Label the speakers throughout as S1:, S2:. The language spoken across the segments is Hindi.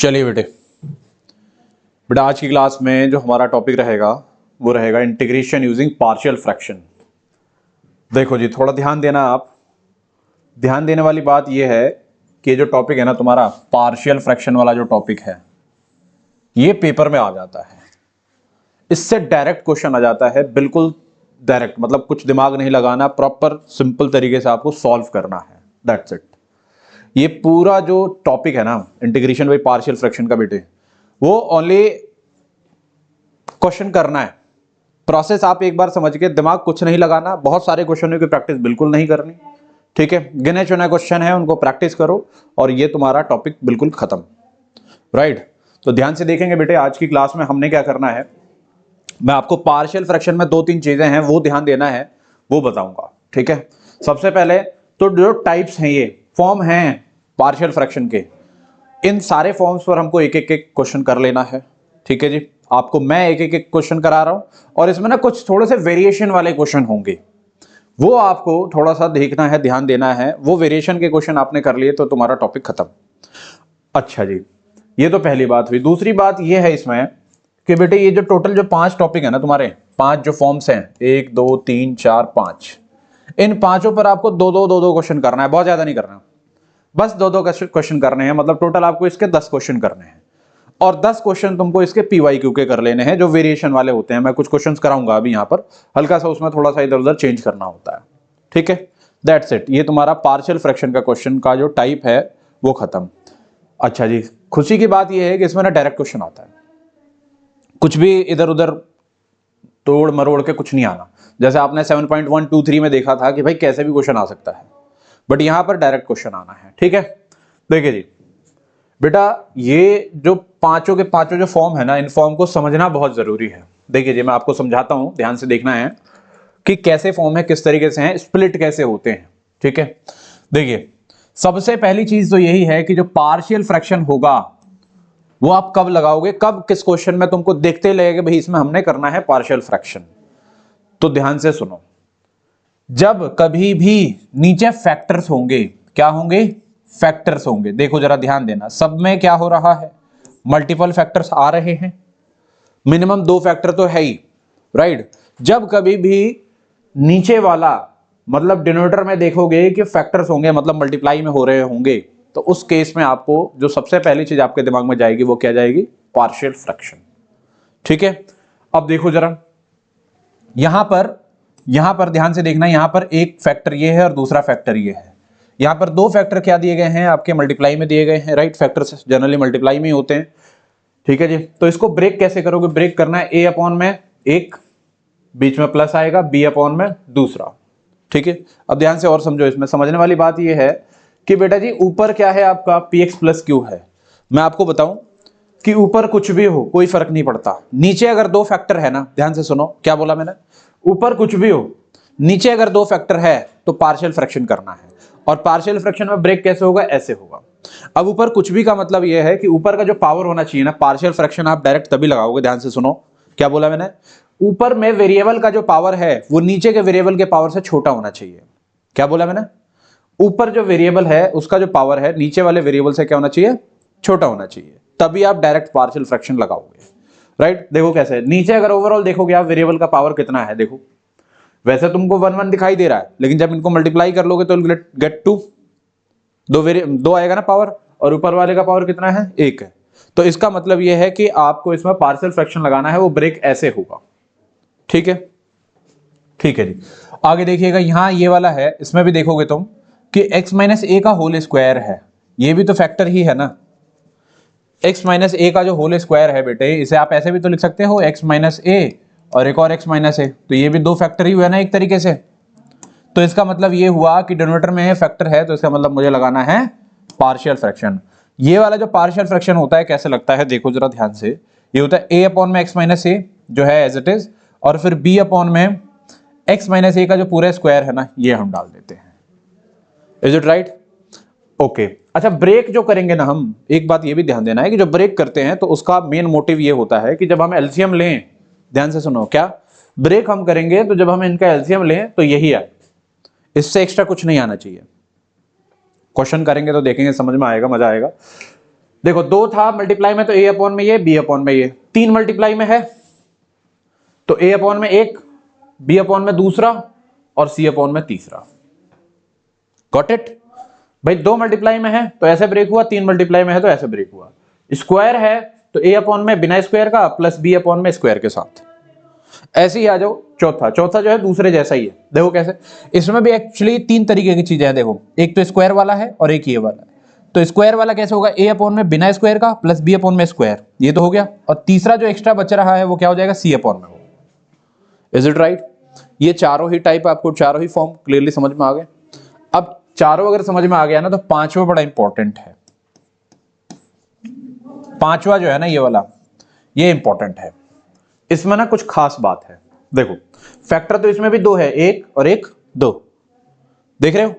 S1: चलिए बेटे बेटा आज की क्लास में जो हमारा टॉपिक रहेगा वो रहेगा इंटीग्रेशन यूजिंग पार्शियल फ्रैक्शन। देखो जी थोड़ा ध्यान देना। आप ध्यान देने वाली बात ये है कि जो टॉपिक है ना तुम्हारा पार्शियल फ्रैक्शन वाला जो टॉपिक है ये पेपर में आ जाता है। इससे डायरेक्ट क्वेश्चन आ जाता है, बिल्कुल डायरेक्ट, मतलब कुछ दिमाग नहीं लगाना, प्रॉपर सिंपल तरीके से आपको सॉल्व करना है, दैट्स इट। ये पूरा जो टॉपिक है ना इंटीग्रेशन बाय पार्शियल फ्रैक्शन का बेटे, वो ओनली क्वेश्चन करना है। प्रोसेस आप एक बार समझ के दिमाग कुछ नहीं लगाना, बहुत सारे क्वेश्चनों की प्रैक्टिस बिल्कुल नहीं करनी, ठीक है। गिने चुने क्वेश्चन है उनको प्रैक्टिस करो और ये तुम्हारा टॉपिक बिल्कुल खत्म, राइट। तो ध्यान से देखेंगे बेटे आज की क्लास में हमने क्या करना है। मैं आपको पार्शियल फ्रैक्शन में 2-3 चीजें हैं वो ध्यान देना है, वो बताऊंगा, ठीक है। सबसे पहले तो जो टाइप्स हैं, ये फॉर्म हैं पार्शियल फ्रैक्शन के, इन सारे फॉर्म्स पर हमको एक एक क्वेश्चन कर लेना है, ठीक है जी। आपको मैं एक एक क्वेश्चन करा रहा हूं और इसमें ना कुछ थोड़े से वेरिएशन वाले क्वेश्चन होंगे, वो आपको थोड़ा सा देखना है, ध्यान देना है। वो वेरिएशन के क्वेश्चन आपने कर लिए तो तुम्हारा टॉपिक खत्म। अच्छा जी, ये तो पहली बात हुई। दूसरी बात ये है इसमें कि बेटे ये जो टोटल जो 5 टॉपिक है ना तुम्हारे, 5 जो फॉर्म्स हैं, 1 2 3 4 5, इन पांचों पर आपको दो क्वेश्चन करना है, बहुत ज्यादा नहीं करना, बस दो क्वेश्चन करने हैं। मतलब टोटल आपको इसके 10 क्वेश्चन करने हैं और 10 क्वेश्चन तुमको इसके पीवाईक्यू के कर लेने हैं जो वेरिएशन वाले होते हैं। मैं कुछ क्वेश्चंस कराऊंगा अभी यहाँ पर, हल्का सा उसमें थोड़ा सा इधर उधर चेंज करना होता है, ठीक है। That's it. ये तुम्हारा पार्शियल फ्रैक्शन का क्वेश्चन का जो टाइप है वो खत्म। अच्छा जी, खुशी की बात यह है कि इसमें ना डायरेक्ट क्वेश्चन आता है, कुछ भी इधर उधर तोड़ मरोड़ के कुछ नहीं आना। जैसे आपने 7.123 में देखा था कि भाई कैसे भी क्वेश्चन आ सकता है, बट यहां पर डायरेक्ट क्वेश्चन आना है, ठीक है। देखिए जी बेटा, ये जो पांचों के पांचों जो फॉर्म है ना, इन फॉर्म को समझना बहुत जरूरी है। देखिए जी मैं आपको समझाता हूं, ध्यान से देखना है कि कैसे फॉर्म है, किस तरीके से हैं, स्प्लिट कैसे होते हैं, ठीक है। देखिए सबसे पहली चीज तो यही है कि जो पार्शियल फ्रैक्शन होगा वो आप कब लगाओगे, कब किस क्वेश्चन में तुमको देखते लगेगा भाई इसमें हमने करना है पार्शियल फ्रैक्शन। तो ध्यान से सुनो, जब कभी भी नीचे फैक्टर्स होंगे, क्या होंगे, फैक्टर्स होंगे। देखो जरा ध्यान देना, सब में क्या हो रहा है, मल्टीपल फैक्टर्स आ रहे हैं, मिनिमम 2 फैक्टर तो है ही, राइट। जब कभी भी नीचे वाला मतलब डिनोमिनेटर में देखोगे कि फैक्टर्स होंगे, मतलब मल्टीप्लाई में हो रहे होंगे, तो उस केस में आपको जो सबसे पहली चीज आपके दिमाग में जाएगी वो क्या जाएगी, पार्शियल फ्रैक्शन, ठीक है। अब देखो जरा यहां पर ध्यान से देखना, यहां पर एक फैक्टर ये है और दूसरा फैक्टर ये है। यहां पर 2 फैक्टर क्या दिए गए हैं, आपके मल्टीप्लाई में दिए गए हैं, राइट। फैक्टर्स जनरली मल्टीप्लाई में ही होते हैं, ठीक है जी। तो इसको ब्रेक कैसे करोगे, ब्रेक करना है a अपॉन में एक, बीच में प्लस आएगा, b अपॉन में दूसरा, ठीक है। अब ध्यान से और समझो, इसमें समझने वाली बात यह है कि बेटा जी ऊपर क्या है आपका px प्लस q है। मैं आपको बताऊं कि ऊपर कुछ भी हो कोई फर्क नहीं पड़ता, नीचे अगर 2 फैक्टर है ना, ध्यान से सुनो क्या बोला मैंने, ऊपर कुछ भी हो नीचे अगर 2 फैक्टर है तो पार्शियल फ्रैक्शन करना है। और पार्शियल फ्रैक्शन में ब्रेक कैसे होगा, ऐसे होगा। अब ऊपर कुछ भी का मतलब यह है कि ऊपर का जो पावर होना चाहिए ना, पार्शियल फ्रैक्शन आप डायरेक्ट तभी लगाओगे, ध्यान से सुनो क्या बोला मैंने, ऊपर में वेरिएबल का जो पावर है वो नीचे के वेरिएबल के पावर से छोटा होना चाहिए। क्या बोला मैंने, ऊपर जो वेरिएबल है उसका जो पावर है नीचे वाले वेरिएबल से क्या होना चाहिए, छोटा होना चाहिए, तभी आप डायरेक्ट पार्शियल फ्रैक्शन लगाओगे, राइट। देखो कैसे, नीचे अगर ओवरऑल देखोगे आप वेरिएबल का पावर कितना है, देखो वैसे तुमको 1 1 दिखाई दे रहा है, लेकिन जब इनको मल्टीप्लाई कर लोगे तो गेट 2, 2 आएगा ना पावर, और ऊपर वाले का पावर कितना है, 1 है। तो इसका मतलब यह है कि आपको इसमें पार्शियल फ्रैक्शन लगाना है, वो ब्रेक ऐसे होगा, ठीक है, ठीक है जी। आगे देखिएगा, यहां ये वाला है, इसमें भी देखोगे तुम कि x माइनस ए का होल स्क्वायर है, ये भी तो फैक्टर ही है ना। x माइनस ए का जो होल स्क्वायर है बेटे, इसे आप ऐसे भी तो लिख सकते हो x माइनस ए और एक और x माइनस ए, तो ये भी 2 फैक्टर ही हुआ ना एक तरीके से। तो इसका मतलब ये हुआ कि डिनोमिनेटर में फैक्टर है, तो इसका मतलब मुझे लगाना है पार्शियल फ्रैक्शन। ये वाला जो पार्शियल फ्रैक्शन होता है कैसे लगता है, देखो जरा ध्यान से, ये होता है a अपॉन में x माइनस ए जो है एज इट इज, और फिर b अपॉन में x माइनस ए का जो पूरा स्क्वायर है ना, ये हम डाल देते हैं। Is it right, okay. अच्छा ब्रेक जो करेंगे ना हम, एक बात ये भी ध्यान देना है कि जो ब्रेक करते हैं तो उसका मेन मोटिव ये होता है कि जब हम एलसीएम लें, ध्यान से सुनो, क्या ब्रेक हम करेंगे तो जब हम इनका एलसीएम लें तो यही आए, इससे एक्स्ट्रा कुछ नहीं आना चाहिए। क्वेश्चन करेंगे तो देखेंगे, समझ में आएगा, मजा आएगा। देखो 2 था मल्टीप्लाई में तो a अपॉन में ये, b अपॉन में ये, 3 मल्टीप्लाई में है तो a अपॉन में 1, b अपॉन में दूसरा और c अपॉन में तीसरा। Got it? भाई 2 मल्टीप्लाई में है तो ऐसे ब्रेक हुआ, 3 मल्टीप्लाई में है तो ऐसे ब्रेक हुआ। स्क्वायर है तो a अपॉन में बिना स्क्वायर का प्लस b अपॉन में स्क्वायर के साथ। ऐसे ही आ जाओ चौथा, चौथा जो है दूसरे जैसा ही है। देखो कैसे, इसमें भी एक्चुअली 3 तरीके की चीजें हैं। देखो एक तो स्क्वायर वाला है और एक ये वाला है। तो स्क्वायर वाला कैसे होगा, a अपॉन में बिना स्क्वायर का प्लस b अपॉन में स्क्वायर, ये तो हो गया। और तीसरा जो एक्स्ट्रा बच रहा है वो क्या हो जाएगा, c अपॉन में हो। Is it right? ये चारों ही टाइप आपको, चारों ही फॉर्म क्लियरली समझ में आ गए। अब चारों अगर समझ में आ गया ना तो पांचवा बड़ा इंपॉर्टेंट है। पांचवा जो है ना ये वाला, ये इंपॉर्टेंट है। इसमें ना कुछ खास बात है। देखो फैक्टर तो इसमें भी 2 है, 1 और 1 2, देख रहे हो?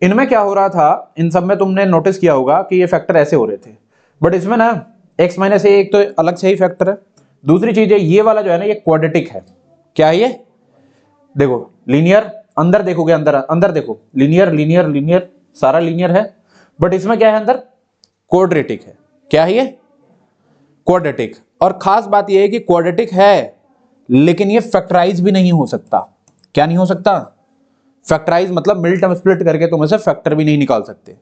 S1: इनमें क्या हो रहा था, इन सब में तुमने नोटिस किया होगा कि ये फैक्टर ऐसे हो रहे थे, बट इसमें ना x माइनस ए एक तो अलग से ही फैक्टर है। दूसरी चीज है ये वाला जो है ना ये क्वाड्रेटिक है। क्या है ये? देखो लीनियर, अंदर देखोगे, अंदर अंदर देखो, लीनियर लीनियर लीनियर, सारा लीनियर है, बट इसमें क्या है अंदर, क्वाड्रेटिक है। क्या है ये? क्वाड्रेटिक। और खास बात ये है कि क्वाड्रेटिक है लेकिन ये फैक्टराइज भी नहीं हो सकता। क्या नहीं हो सकता? फैक्टराइज मतलब मिड टर्म स्प्लिट करके तुम इसे फैक्टर भी नहीं निकाल सकते।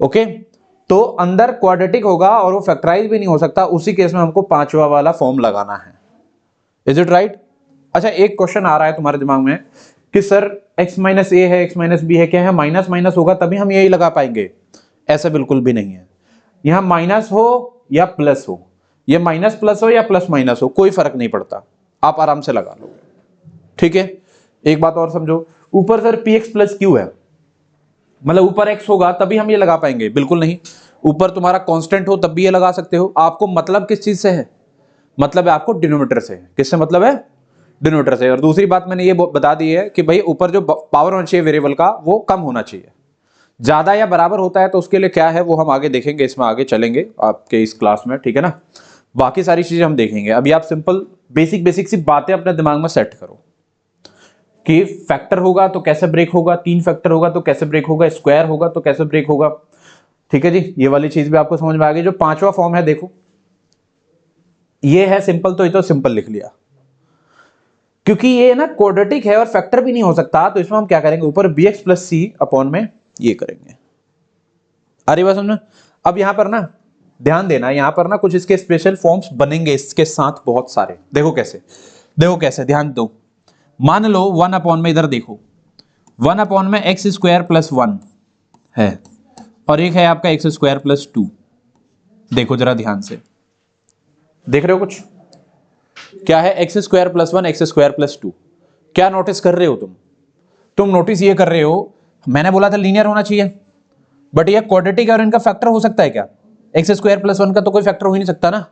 S1: ओके, तो अंदर क्वाड्रेटिक होगा और वो फैक्टराइज भी नहीं हो सकता। उसी केस में हमको पांचवा वाला फॉर्म लगाना है। Is it right? अच्छा एक क्वेश्चन आ रहा है तुम्हारे दिमाग में कि सर x माइनस ए है, x माइनस बी है, क्या है, माइनस माइनस होगा तभी हम यही लगा पाएंगे? ऐसा बिल्कुल भी नहीं है। यहां माइनस हो या प्लस हो, ये माइनस प्लस हो या प्लस माइनस हो, कोई फर्क नहीं पड़ता, आप आराम से लगा लोगे। ठीक है, एक बात और समझो, ऊपर sir P x plus Q है, मतलब ऊपर एक्स होगा तभी हम ये लगा पाएंगे? बिल्कुल नहीं। ऊपर तुम्हारा कांस्टेंट हो तब भी ये लगा सकते हो। आपको मतलब किस चीज से है? मतलब है आपको डिनोमिनेटर से। किससे मतलब है? डिनोमिनेटर से। और दूसरी बात मैंने ये बता दी है कि भाई ऊपर जो पावर होना चाहिए वेरिएबल का वो कम होना चाहिए। ज्यादा या बराबर होता है तो उसके लिए क्या है वो हम आगे देखेंगे, इसमें आगे चलेंगे आपके इस क्लास में। ठीक है ना, बाकी सारी चीजें हम देखेंगे। अभी आप सिंपल बेसिक बेसिक सी बातें अपने दिमाग में सेट करो कि फैक्टर होगा तो कैसे ब्रेक होगा, 3 फैक्टर होगा तो कैसे ब्रेक होगा, स्क्वायर होगा तो कैसे ब्रेक होगा। ठीक है जी, ये वाली चीज भी आपको समझ में आ गई। जो पांचवा फॉर्म है देखो ये है सिंपल, तो ये तो सिंपल लिख लिया क्योंकि ये ना क्वाड्रेटिक है और फैक्टर भी नहीं हो सकता। तो इसमें हम क्या करेंगे, ऊपर bx प्लस सी अपॉन में ये करेंगे। अरे बात समझना। अब यहां पर ना ध्यान देना, यहां पर ना कुछ इसके स्पेशल फॉर्म्स बनेंगे इसके साथ बहुत सारे। देखो कैसे, देखो कैसे, ध्यान दो। मान लो 1 अपॉन में, इधर देखो 1 अपॉन में एक्स स्क्वायर प्लस 1 है और एक है आपका एक्स स्क्वायर प्लस 2। देखो जरा ध्यान से, देख रहे हो कुछ? क्या है x square plus 1, x square plus 2? क्या नोटिस कर रहे हो तुम नोटिस ये कर रहे हो, मैंने बोला था लीनियर होना चाहिए, बट ये क्वाड्रेटिक है और इनका फैक्टर हो सकता है क्या? एक्स स्क्वायर प्लस 1 का तो कोई फैक्टर हो ही नहीं सकता ना।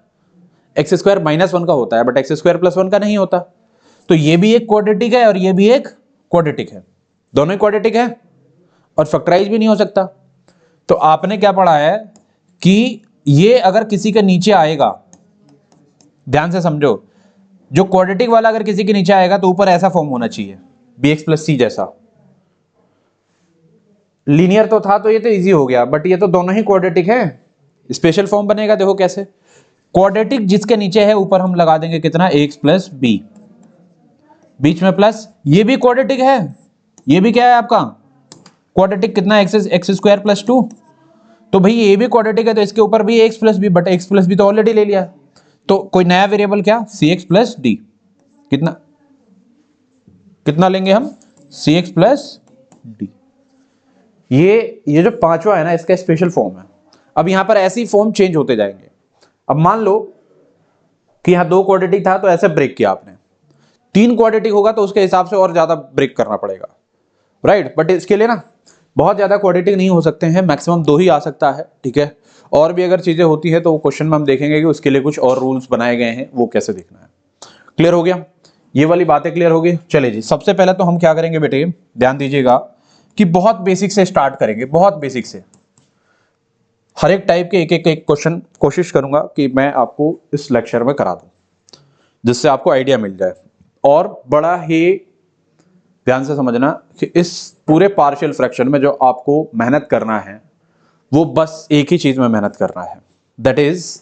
S1: एक्स स्क्वायर माइनस 1 का होता है बट एक्स स्क्वायर प्लस 1 का नहीं होता। तो ये भी एक क्वाड्रेटिक है और ये भी एक क्वाड्रेटिक है, दोनों ही क्वाड्रेटिक है और फैक्टराइज भी नहीं हो सकता। तो आपने क्या पढ़ा है कि ये अगर किसी के नीचे आएगा, ध्यान से समझो, जो क्वाड्रेटिक वाला अगर किसी के नीचे आएगा तो ऊपर ऐसा फॉर्म होना चाहिए bx प्लस सी जैसा। लीनियर तो था तो ये तो इजी हो गया, बट ये तो दोनों ही क्वाड्रेटिक है। स्पेशल फॉर्म बनेगा, देखो कैसे। क्वाड्रेटिक जिसके नीचे है ऊपर हम लगा देंगे कितना, x प्लस बी, बीच में प्लस, ये भी क्वाड्रेटिक है, ये भी क्या है आपका क्वाड्रेटिक, कितना एक्स स्क्वायर प्लस 2। तो भाई ये भी क्वाड्रेटिक है तो इसके ऊपर भी x plus b, but x plus b तो ऑलरेडी ले लिया। तो कोई नया वेरिएबल क्या, सी एक्स प्लस डी, कितना कितना लेंगे हम, सी एक्स प्लस डी। ये जो पांचवा है ना इसका स्पेशल फॉर्म है। अब यहां पर ऐसे ही फॉर्म चेंज होते जाएंगे। अब मान लो कि यहां 2 क्वाड्रेटिक था तो ऐसे ब्रेक किया आपने, 3 क्वाड्रेटिक होगा तो उसके हिसाब से और ज्यादा ब्रेक करना पड़ेगा, राइट। बट इसके लिए ना बहुत ज्यादा क्वाड्रेटिक नहीं हो सकते हैं, मैक्सिमम 2 ही आ सकता है। ठीक है, और भी अगर चीजें होती है तो वो क्वेश्चन में हम देखेंगे कि उसके लिए कुछ और रूल्स बनाए गए हैं, वो कैसे देखना है। क्लियर हो गया? ये वाली बातें क्लियर हो गई। चले जी, सबसे पहले तो हम क्या करेंगे बेटे, ध्यान दीजिएगा कि बहुत बेसिक से स्टार्ट करेंगे, बहुत बेसिक से। हर एक टाइप के एक क्वेश्चन कोशिश करूंगा कि मैं आपको इस लेक्चर में करा दूं, जिससे आपको आइडिया मिल जाए। और बड़ा ही ध्यान से समझना कि इस पूरे पार्शियल फ्रैक्शन में जो आपको मेहनत करना है वो बस एक ही चीज में मेहनत करना है, दैट इज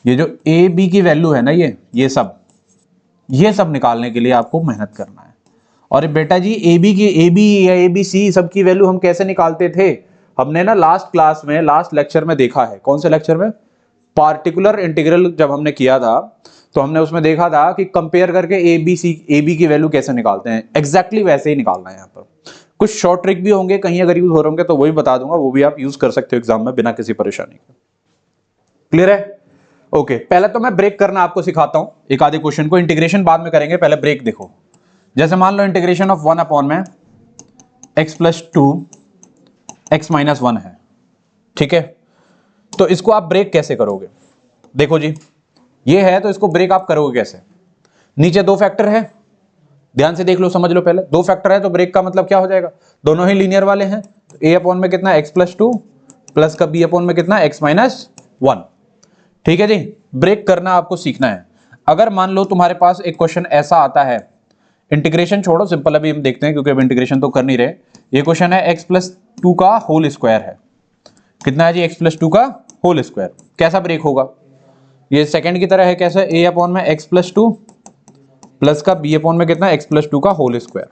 S1: ये जो ए बी की वैल्यू है ना, ये सब निकालने के लिए आपको मेहनत करना है। और बेटा जी ए बी या ए बी सी सब की वैल्यू हम कैसे निकालते थे, हमने ना लास्ट क्लास में, लास्ट लेक्चर में देखा है। कौन से लेक्चर में? पार्टिकुलर इंटीग्रल जब हमने किया था तो हमने उसमें देखा था कि कंपेयर करके ए बी की वैल्यू कैसे निकालते हैं। एग्जैक्टली वैसे ही निकालना है यहाँ पर। कुछ शॉर्ट ट्रिक भी होंगे, कहीं अगर यूज हो रहे होंगे तो वही बता दूंगा, वो भी आप यूज कर सकते हो एग्जाम में बिना किसी परेशानी के। क्लियर है? ओके, पहले तो मैं ब्रेक करना आपको सिखाता हूं एक आधे क्वेश्चन को, इंटीग्रेशन बाद में करेंगे, पहले ब्रेक देखो। जैसे मान लो इंटीग्रेशन ऑफ 1 अपॉन में x प्लस 2 x माइनस 1 है, ठीक है। तो इसको आप ब्रेक कैसे करोगे? देखो जी, ये है तो इसको ब्रेक आप करोगे कैसे? नीचे दो फैक्टर है, ध्यान से देख लो, समझ लो। पहले दो फैक्टर है तो ब्रेक का मतलब क्या हो जाएगा? दोनों ही लीनियर वाले हैं, तो a अपॉन में कितना x प्लस 2 प्लस का b अपॉन में कितना x माइनस 1। ठीक है जी, ब्रेक करना आपको सीखना है। अगर मान लो तुम्हारे पास एक क्वेश्चन ऐसा आता है, इंटीग्रेशन छोड़ो, सिंपल अभी हम देखते हैं क्योंकि अब इंटीग्रेशन तो कर नहीं रहे। ये क्वेश्चन है x प्लस 2 का होल स्क्वायर है, कितना है जी? x प्लस 2 का होल स्क्वायर। कैसा ब्रेक होगा? ये सेकंड की तरह है, कैसा? a अपॉन में x प्लस 2 प्लस का b अपॉन में कितना? x प्लस 2 का होल स्क्वायर।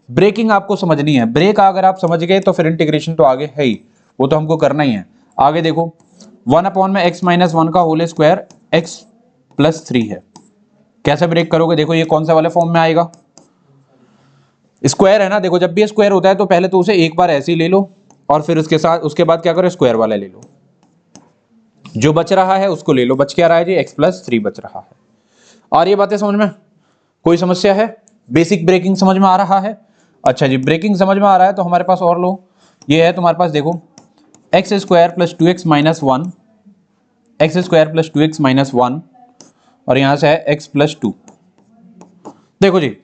S1: ब्रेकिंग आपको समझनी है, ब्रेक अगर आप समझ गए तो फिर इंटीग्रेशन तो आगे है ही, वो तो हमको करना ही है। आगे देखो, 1 अपॉन में x माइनस 1 का होल स्क्वायर x प्लस 3 है। कैसे ब्रेक करोगे? देखो ये कौन से वाले फॉर्म में आएगा? स्क्वायर है ना, देखो जब भी स्क्वायर होता है तो पहले तो उसे एक बार ऐसे ही ले लो और फिर उसके बाद क्या करो? स्क्वायर वाला ले लो, जो बच रहा है उसको ले लो। बच क्या रहा है जी? x प्लस 3 बच रहा है। और ये बातें समझ में? कोई समस्या है? बेसिक ब्रेकिंग समझ में आ रहा है? अच्छा जी, ब्रेकिंग समझ में आ रहा है तो हमारे पास और लो, ये है तुम्हारे पास, देखो x square plus 2x minus 1, x square plus 2x minus 1, और यहां से है x प्लस 2। देखो जी,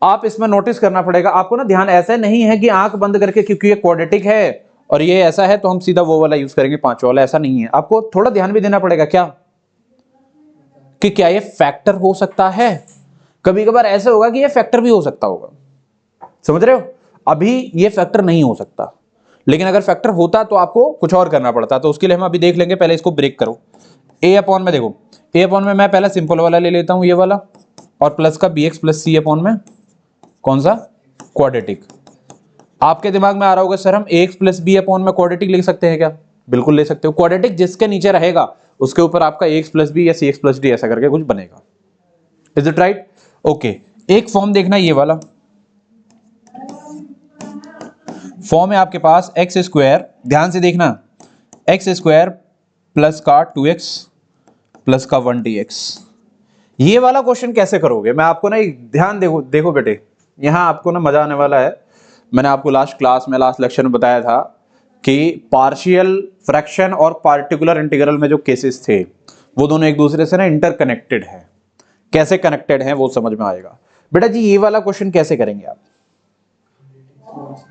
S1: आप इसमें नोटिस करना पड़ेगा आपको ना, ध्यान ऐसा नहीं है कि आंख बंद करके, क्योंकि ये क्वाड्रेटिक है और ये ऐसा है तो हम सीधा वो वाला यूज करेंगे 5 वाला, ऐसा नहीं है। आपको थोड़ा ध्यान भी देना पड़ेगा क्या, कि क्या ये फैक्टर हो सकता है? कभी कभार ऐसे होगा कि ये फैक्टर भी हो सकता होगा, समझ रहे हो? अभी ये फैक्टर नहीं हो सकता, लेकिन अगर फैक्टर होता तो आपको कुछ और करना पड़ता, तो उसके लिए हम अभी देख लेंगे। पहले इसको ब्रेक करो। a अपॉन में देखो, a अपॉन में मैं पहले सिंपल वाला ले लेता हूं, ये वाला, और प्लस का bx प्लस c अपॉन में कौन सा? क्वाड्रेटिक। आपके दिमाग में आ रहा होगा सर हम ax प्लस b अपॉन में क्वाड्रेटिक लिख सकते हैं क्या? बिल्कुल ले सकते हो। क्वाड्रेटिक जिसके नीचे रहेगा उसके ऊपर आपका ax प्लस b या cx प्लस d ऐसा करके कुछ बनेगा। Is it right? ओके, एक फॉर्म देखना, ये वाला फॉर्म है आपके पास एक्स स्क्वायर, ध्यान से देखना, एक्स स्क्वायर प्लस का 2x प्लस का 1dx। ये वाला क्वेश्चन कैसे करोगे? मैं आपको ना एक ध्यान देखो बेटे, यहां आपको ना मजा आने वाला है। मैंने आपको लास्ट क्लास में, लास्ट लेक्चर में बताया था कि पार्शियल फ्रैक्शन और पार्टिकुलर इंटीग्रल में जो केसेस थे वो दोनों एक दूसरे से ना इंटरकनेक्टेड है। कैसे कनेक्टेड है वो समझ में आएगा। बेटा जी ये वाला क्वेश्चन कैसे करेंगे आप?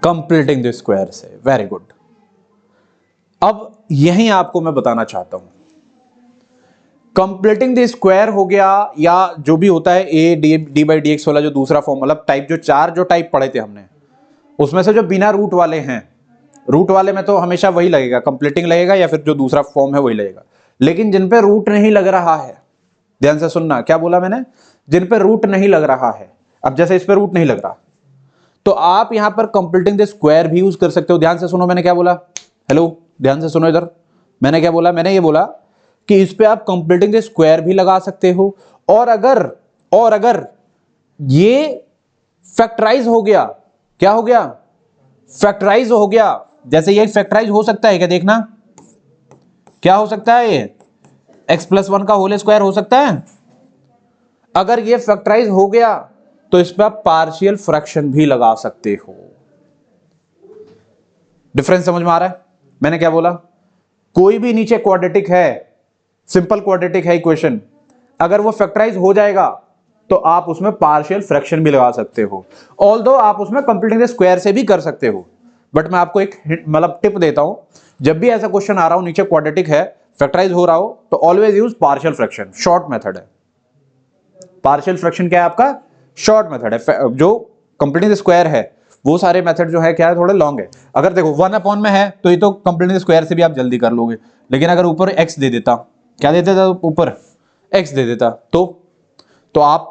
S1: कंप्लीटिंग द स्क्वायर से। Very good. अब यही आपको मैं बताना चाहता हूं, कंप्लीटिंग द स्क्वायर हो गया या जो भी होता है A D by D x वाला जो दूसरा फॉर्म, मतलब टाइप जो टाइप पढ़े थे हमने, उसमें से जो बिना रूट वाले हैं, रूट वाले में तो हमेशा वही लगेगा, कंप्लीटिंग लगेगा या फिर जो दूसरा फॉर्म है वही लगेगा। लेकिन जिन पे रूट नहीं लग रहा है, ध्यान से सुनना, क्या बोला मैंने? जिन पे रूट नहीं लग रहा है। अब जैसे इस पे रूट नहीं लग रहा तो आप यहां पर कंप्लीटिंग द स्क्वायर भी यूज कर सकते हो। ध्यान से सुनो, मैंने क्या बोला? हेलो, ध्यान से सुनो इधर, मैंने क्या बोला? मैंने ये बोला कि इस पे आप कंप्लीटिंग द स्क्वायर भी लगा सकते हो, और अगर ये फैक्टराइज हो गया, क्या हो गया? फैक्टराइज हो गया। जैसे ये फैक्टराइज हो सकता है क्या? देखना क्या हो सकता है, ये x प्लस 1 का होल स्क्वायर हो सकता है। अगर ये फैक्टराइज हो गया तो इस पर आप पार्शियल फ्रैक्शन भी लगा सकते हो। डिफरेंस समझ में आ रहा है? मैंने क्या बोला? कोई भी नीचे क्वाड्रेटिक है, सिंपल क्वाड्रेटिक है इक्वेशन, अगर वो फैक्टराइज हो जाएगा तो आप उसमें पार्शियल फ्रैक्शन भी लगा सकते हो। ऑल्दो आप उसमें कंप्लीटिंग द स्क्वायर से भी कर सकते हो, बट मैं आपको एक मतलब टिप देता हूं, जब भी ऐसा क्वेश्चन आ रहा हो नीचे क्वाड्रेटिक है, फैक्टराइज हो रहा हो, तो always use partial fraction. Short method है पार्शियल फ्रैक्शन। क्या है आपका? शॉर्ट मेथड है। जो कंप्लीटिंग द स्क्वायर है वो सारे मेथड जो है क्या है, थोड़े लॉन्ग है। अगर देखो 1 में है तो ये तो कंप्लीट स्क्वायर से भी आप जल्दी कर लोगे, लेकिन अगर ऊपर x दे देता, क्या दे देता ऊपर, x दे देता, तो आप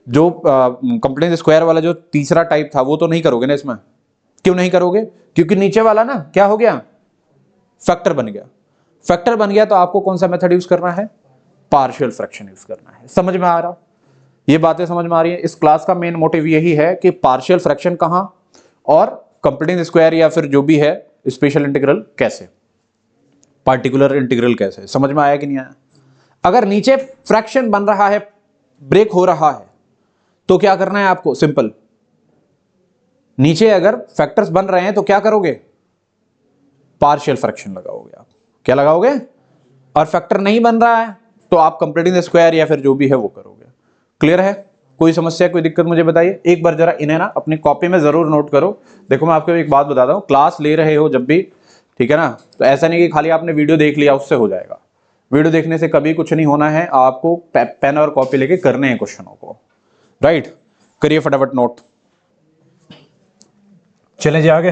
S1: जो कंप्लीट स्क्वायर वाला जो तीसरा टाइप था वो तो नहीं करोगे ना इसमें। क्यों नहीं करोगे? क्योंकि नीचे वाला ना क्या हो गया, फैक्टर बन गया। फैक्टर बन गया तो आपको कौन सा मेथड यूज करना है, पार्शियल फ्रैक्शन यूज करना है। समझ में आ रहा, ये बातें समझ में आ रही है? इस क्लास का मेन मोटिव यही है कि पार्शियल फ्रैक्शन कहां और कंप्लीट स्क्वायर या फिर जो भी है स्पेशल इंटीग्रल कैसे, पार्टिकुलर इंटीग्रल कैसे, समझ में आया कि नहीं आया? अगर नीचे फ्रैक्शन बन रहा है, ब्रेक हो रहा है, तो क्या करना है आपको, सिंपल, नीचे अगर फैक्टर्स बन रहे हैं तो क्या करोगे, पार्शियल फ्रैक्शन लगाओगे आप। क्या लगाओगे? और फैक्टर नहीं बन रहा है तो आप कंप्लीटिंग द स्क्वायर या फिर जो भी है वो करोगे। क्लियर है? कोई समस्या, कोई दिक्कत मुझे बताइए। एक बार जरा इन्हें ना अपनी कॉपी में जरूर नोट करो। देखो मैं आपको एक बात बताता हूं, क्लास ले रहे हो जब भी, ठीक है ना, तो ऐसा नहीं कि खाली आपने वीडियो देख लिया उससे हो जाएगा। वीडियो देखने से कभी कुछ नहीं होना है, आपको पेन और कॉपी लेके करने हैं क्वेश्चनों को। राइट, करिए फटाफट नोट। चलें जी आगे।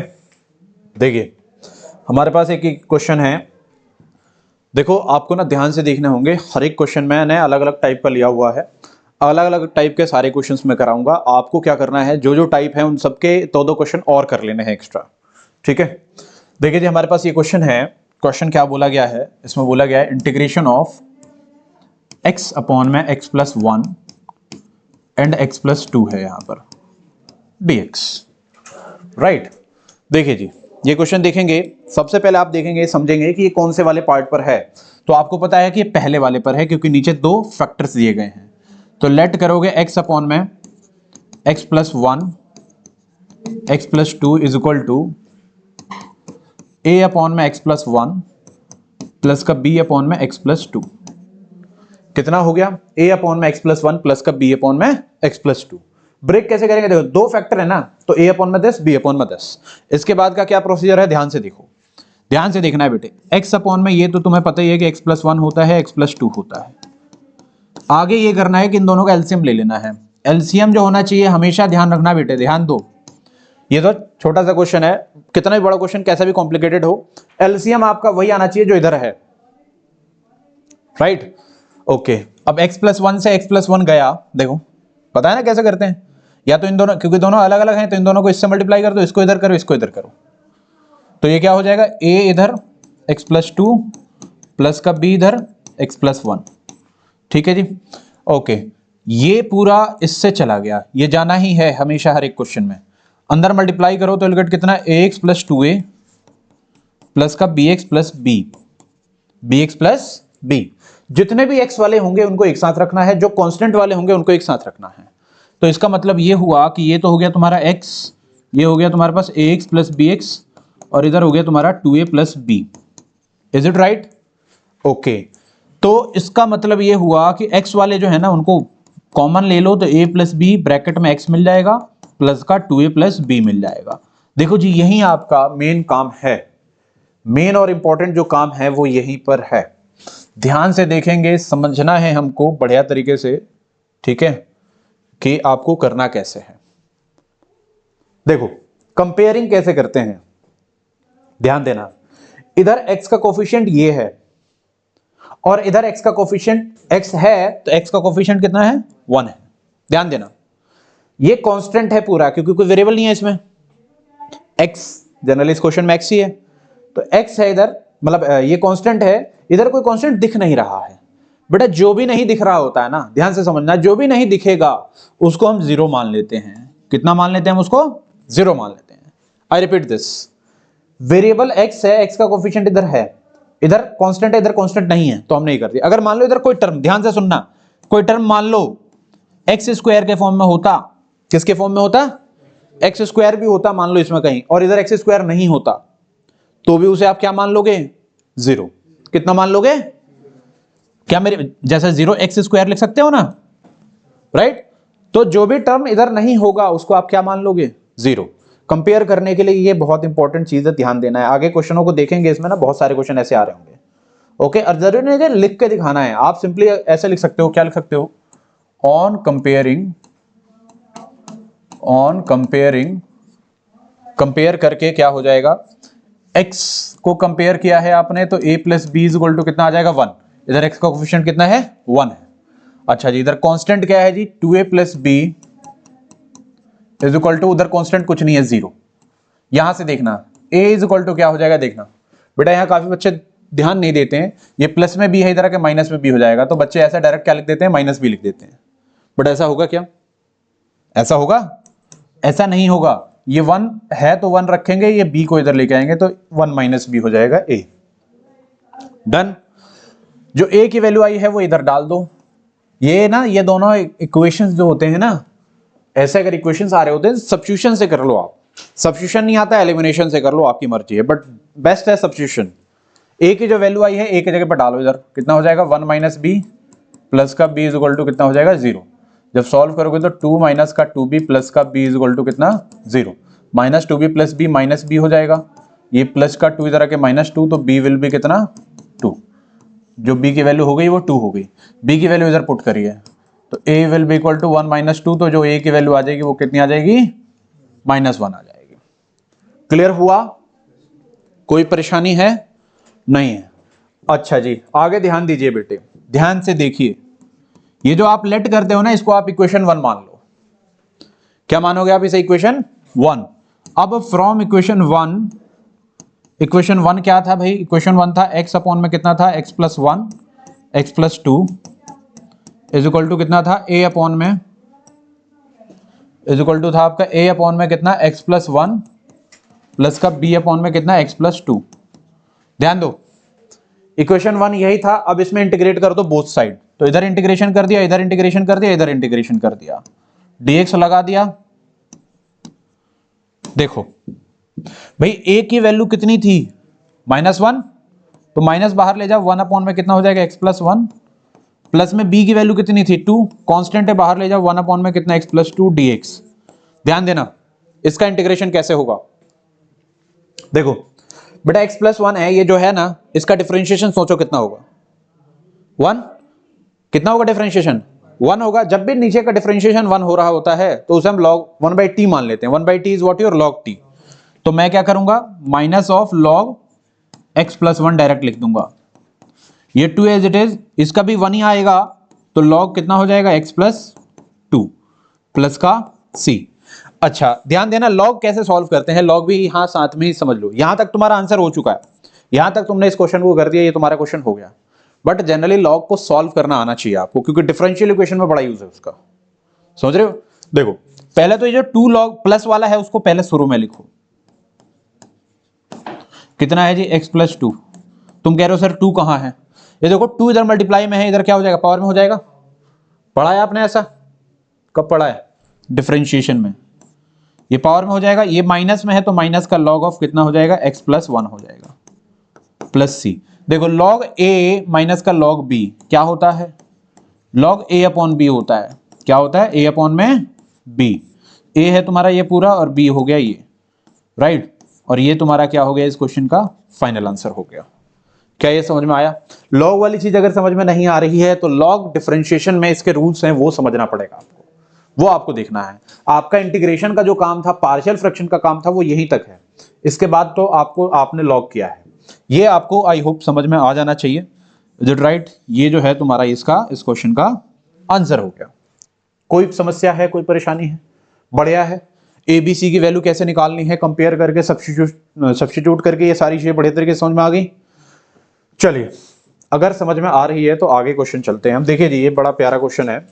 S1: देखिए हमारे पास एक क्वेश्चन है, देखो आपको ना ध्यान से देखने होंगे। हर एक क्वेश्चन मैंने अलग अलग टाइप का लिया हुआ है, अलग अलग टाइप के सारे क्वेश्चंस में कराऊंगा। आपको क्या करना है, जो जो टाइप है उन सबके दो क्वेश्चन और कर लेने हैं एक्स्ट्रा, ठीक है? देखिए जी हमारे पास ये क्वेश्चन है। क्वेश्चन क्या बोला गया है, इसमें बोला गया है इंटीग्रेशन ऑफ x अपॉन में x+1 एंड x+2 है यहां पर dx। राइट, देखिए जी ये क्वेश्चन देखेंगे, सबसे पहले आप देखेंगे, समझेंगे कि ये कौन से वाले पार्ट पर है। तो आपको पता है कि ये पहले वाले पर है क्योंकि नीचे दो फैक्टर्स दिए गए हैं। तो लेट करोगे x अपॉन में x+1 x+2 is equal to a upon में x+1 प्लस का b अपॉन में x+2। कितना हो गया, a अपॉन में x+1 प्लस का b अपॉन में x+2। ब्रेक कैसे करेंगे, देखो दो फैक्टर है ना, तो a अपॉन में 10 b अपॉन में 10। इसके बाद का क्या प्रोसीजर है, ध्यान से देखो, ध्यान से देखना है बेटे। x अपॉन में ये तो तुम्हें पता ही है कि x+1 होता है, x+2 होता है। आगे ये करना है कि इन दोनों का एलसीएम ले लेना है। एलसीएम जो होना चाहिए, हमेशा ध्यान रखना बेटे, ध्यान दो, ये तो छोटा सा क्वेश्चन है, कितना भी बड़ा क्वेश्चन कैसा भी कॉम्प्लिकेटेड हो, एलसीएम आपका वही आना चाहिए जो इधर है। Right, okay. अब x+1 से x+1 गया, देखो पता है ना कैसे करते हैं, या तो इन दोनों, क्योंकि दोनों अलग अलग हैं तो इन दोनों को इससे मल्टीप्लाई कर दो, इसको इधर करो, इसको इधर करो, तो ये क्या हो जाएगा, a इधर x+2 प्लस का b इधर x+1। ठीक है जी, ओके। ये पूरा इससे चला गया, ये जाना ही है हमेशा हर एक क्वेश्चन में। अंदर मल्टीप्लाई करो तो इलगट कितना, ax प्लस 2a प्लस का bx प्लस b। जितने भी x वाले होंगे उनको एक साथ रखना है, जो कांस्टेंट वाले होंगे उनको एक साथ रखना है। तो इसका मतलब ये हुआ कि ये तो हो गया तुम्हारा x, ये हो गया तुम्हारे पास ax प्लस bx, और इधर हो गया तुम्हारा 2a plus b। Is it right? Okay. तो इसका मतलब ये हुआ कि x वाले जो है ना उनको कॉमन ले लो, तो a प्लस बी ब्रैकेट में x मिल जाएगा प्लस का 2a प्लस बी मिल जाएगा। देखो जी यही आपका मेन काम है, मेन और इंपॉर्टेंट जो काम है वो यहीं पर है। ध्यान से देखेंगे, समझना है हमको बढ़िया तरीके से, ठीक है, कि आपको करना कैसे है। देखो कंपेयरिंग कैसे करते हैं, ध्यान देना। इधर x का कोफिशिएंट ये है और इधर x का कोफिशिएंट x है, तो x का कोफिशिएंट कितना है, 1 है। ध्यान देना, ये कांस्टेंट है पूरा क्योंकि कोई वेरिएबल नहीं है इसमें, x जनरली इस क्वेश्चन में x ही है, तो x है इधर, मतलब ये कांस्टेंट है, इधर कोई कांस्टेंट दिख नहीं रहा है। बेटा जो भी नहीं दिख रहा होता है ना, ध्यान से समझना, जो भी नहीं दिखेगा उसको हम जीरो मान लेते हैं। कितना मान लेते हैं हम उसको, जीरो मान लेते हैं। I repeat this, variable x है, x का कोफिशिएंट इधर है, इधर कांस्टेंट है, इधर कांस्टेंट नहीं है, तो हम नहीं करते। अगर मान लो इधर कोई टर्म, ध्यान से सुनना, कोई टर्म मान लो एक्स स्क्वायर के फॉर्म में होता, किसके फॉर्म में होता, एक्स स्क्वायर भी होता मान लो इसमें कहीं, और इधर एक्स स्क्वायर नहीं होता, तो भी उसे आप क्या मान लोगे, जीरो। कितना मान लोगे, क्या मेरे जैसे जीरो एक्स स्क्वायर लिख सकते हो ना, राइट? तो जो भी टर्म इधर नहीं होगा उसको आप क्या मान लोगे, जीरो। कंपेयर करने के लिए ये बहुत इंपॉर्टेंट चीज है, ध्यान देना है। आगे क्वेश्चनों को देखेंगे, इसमें ना बहुत सारे क्वेश्चन ऐसे आ रहे होंगे, ओके। और जरूरी नहीं है लिख के दिखाना है, आप सिंपली ऐसे लिख सकते हो, क्या लिख सकते हो, ऑन कंपेयरिंग कंपेयर करके क्या हो जाएगा, x को कंपेयर किया है आपने तो a plus b is equal to कितना आ जाएगा 1। इधर x का कोफिशिएंट कितना है 1 है। अच्छा जी, इधर कांस्टेंट क्या है जी 2a plus b is equal to, उधर कांस्टेंट कुछ नहीं है 0। यहां से देखना a इज इक्वल टू क्या हो जाएगा, देखना बेटा यहाँ काफी बच्चे ध्यान नहीं देते हैं, ये प्लस में b है इधर के माइनस में b हो जाएगा, तो बच्चे ऐसा डायरेक्ट क्या लिख देते हैं माइनस b लिख देते हैं। बट ऐसा होगा क्या, ऐसा होगा, ऐसा नहीं होगा। ये 1 है तो 1 रखेंगे, ये b को इधर लेके आएंगे तो 1 माइनस बी हो जाएगा a। डन। जो a की वैल्यू आई है वो इधर डाल दो। ये ना, ये दोनों इक्वेशंस जो होते हैं ना, ऐसे अगर इक्वेशंस आ रहे होते हैं सब्स्टिट्यूशन से कर लो आप। सब्स्टिट्यूशन नहीं आता, एलिमिनेशन से कर लो, आपकी मर्जी है, बट बेस्ट है सब्स्टिट्यूशन। a की जो वैल्यू आई है a की जगह पर डालो, इधर कितना हो जाएगा 1 माइनस बी प्लस का b इज इक्वल टू कितना हो जाएगा 0। जब सॉल्व करोगे तो 2 माइनस का 2b प्लस का b इज इक्वल टू कितना 0। Minus 2b plus b minus b हो जाएगा, ये प्लस का 2 इधर आके माइनस 2, तो b विल बी कितना 2। जो b की वैल्यू हो गई वो 2 हो गई, b की वैल्यू इधर पुट करिए तो a will be equal to 1 minus 2, तो जो a की वैल्यू आ जाएगी वो कितनी आ जाएगी -1 आ जाएगी। क्लियर हुआ, कोई परेशानी है नहीं है। अच्छा जी, आगे ध्यान दीजिए बेटे, ध्यान से देखिए, ये जो आप लेट करते हो ना, इसको आप इक्वेशन 1 मान लो। क्या मानोगे आप इसे, इक्वेशन 1। अब फ्रॉम इक्वेशन 1, इक्वेशन 1 क्या था भाई, इक्वेशन 1 था x अपॉन में कितना था x plus 1 x plus 2 is equal to कितना था a अपॉन में, इज इक्वल टू था आपका a अपॉन में कितना x प्लस 1 प्लस का b अपॉन में कितना x प्लस 2। ध्यान दो, इक्वेशन 1 यही था। अब इसमें इंटीग्रेट कर दो बोथ साइड, तो इधर इंटीग्रेशन कर दिया, इधर इंटीग्रेशन कर दिया, इधर इंटीग्रेशन कर दिया, dx लगा दिया। देखो भाई a की वैल्यू कितनी थी -1, तो माइनस बाहर ले जाओ, 1 अपॉन में कितना हो जाएगा x प्लस 1, प्लस में b की वैल्यू कितनी थी 2, कांस्टेंट है बाहर ले जाओ, 1 अपॉन में कितना x प्लस 2 dx। ध्यान देना इसका इंटीग्रेशन कैसे होगा। देखो बेटा x प्लस 1 है, ये जो है ना, इसका डिफरेंशिएशन सोचो कितना होगा 1। कितना होगा डिफरेंशिएशन 1 होगा। जब भी नीचे का डिफरेंशिएशन 1 हो रहा होता है तो उसे हम log 1/t मान लेते हैं। 1/t is what your log t। तो मैं क्या करूंगा, minus of log x plus 1 direct लिख दूंगा। ये 2 एज इट इज, इसका भी 1 ही आएगा, तो log कितना हो जाएगा x प्लस 2 प्लस का c। अच्छा ध्यान देना, log कैसे सॉल्व करते हैं, log भी यहां साथ में ही समझ लो। यहां तक तुम्हारा आंसर हो चुका है, यहां तक तुमने इस क्वेश्चन को कर दिया, ये तुम्हारा क्वेश्चन हो गया। बट जनरली log को सॉल्व करना आना चाहिए आपको, क्योंकि डिफरेंशियल इक्वेशन में बड़ा यूज है उसका। समझ रहे हो। देखो पहले तो ये जो 2 log प्लस वाला है उसको पहले शुरू में लिखो, कितना है जी x प्लस 2। तुम कह रहे हो सर 2 कहां है, ये देखो 2 इधर मल्टीप्लाई में है, इधर क्या हो जाएगा पावर में हो जाएगा। पढ़ा है आपने ऐसा, कब पढ़ा है, डिफरेंशिएशन में। ये पावर में हो जाएगा, ये माइनस में है तो माइनस का log ऑफ कितना हो जाएगा x प्लस 1 हो जाएगा प्लस c। देखो log a माइनस का log b क्या होता है, log a अपॉन b होता है। क्या होता है, a अपॉन में b। a है तुम्हारा ये पूरा और b हो गया ये, राइट। और ये तुम्हारा क्या हो गया, इस क्वेश्चन का फाइनल आंसर हो गया। क्या ये समझ में आया। log वाली चीज अगर समझ में नहीं आ रही है तो log डिफरेंशिएशन में इसके रूल्स हैं, वो समझना पड़ेगा आपको, वो आपको देखना है। आपका इंटीग्रेशन का जो काम था, पार्शियल फ्रैक्शन का काम था, वो यहीं तक है। इसके बाद तो आपने लॉग किया है, ये आपको आई होप समझ में आ जाना चाहिए। Is it right. ये जो है तुम्हारा इसका, इस क्वेश्चन का आंसर हो गया। कोई समस्या है, कोई परेशानी है, बढ़िया है। ABC की वैल्यू कैसे निकालनी है, कंपेयर करके सब्स्टिट्यूट करके, ये सारी चीजें बढ़िया तरीके से समझ में आ गई। चलिए अगर समझ में आ रही है तो आगे क्वेश्चन चलते हैं हम। देखिए जी, ये बड़ा प्यारा क्वेश्चन है,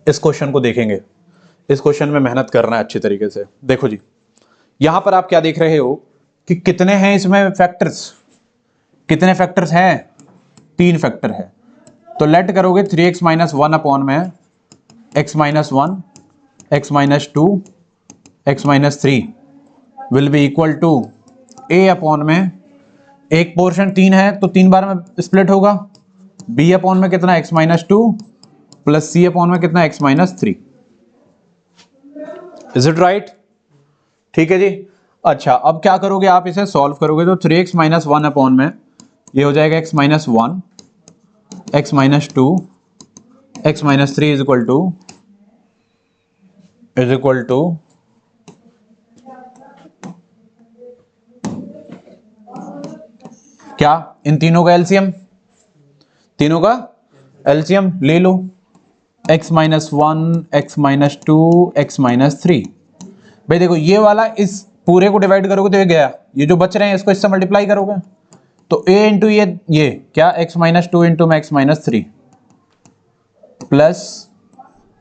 S1: इस क्वेश्चन को देखेंगे। इस क्वेश्चन में मेहनत करना है अच्छी तरीके से। देखो जी, यहां पर आप क्या देख रहे हो कि कितने हैं इसमें फैक्टर्स, कितने फैक्टर्स हैं, 3 फैक्टर है। तो लेट करोगे 3x माइनस 1 अपॉन में x minus 1 x minus 2 x minus 3 will be equal to a upon में, एक पोर्शन 3 है तो 3 बार में स्प्लिट होगा, b अपॉन में कितना x minus 2 plus c upon में कितना x minus 3। Is it right. ठीक है जी। अच्छा अब क्या करोगे आप, इसे सॉल्व करोगे तो 3x माइनस 1 अपॉन में ये हो जाएगा x minus 1 x minus 2 x minus 3 is equal to क्या इन तीनों का एलसीएम, तीनों का एलसीएम ले लो, x minus 1, x minus 2, x minus 3। भाई देखो ये वाला इस पूरे को डिवाइड करोगे तो ये गया, ये जो बच रहे हैं इसको इससे मल्टीप्लाई करोगे तो a इंटू ये क्या x minus 2 into x minus 3 plus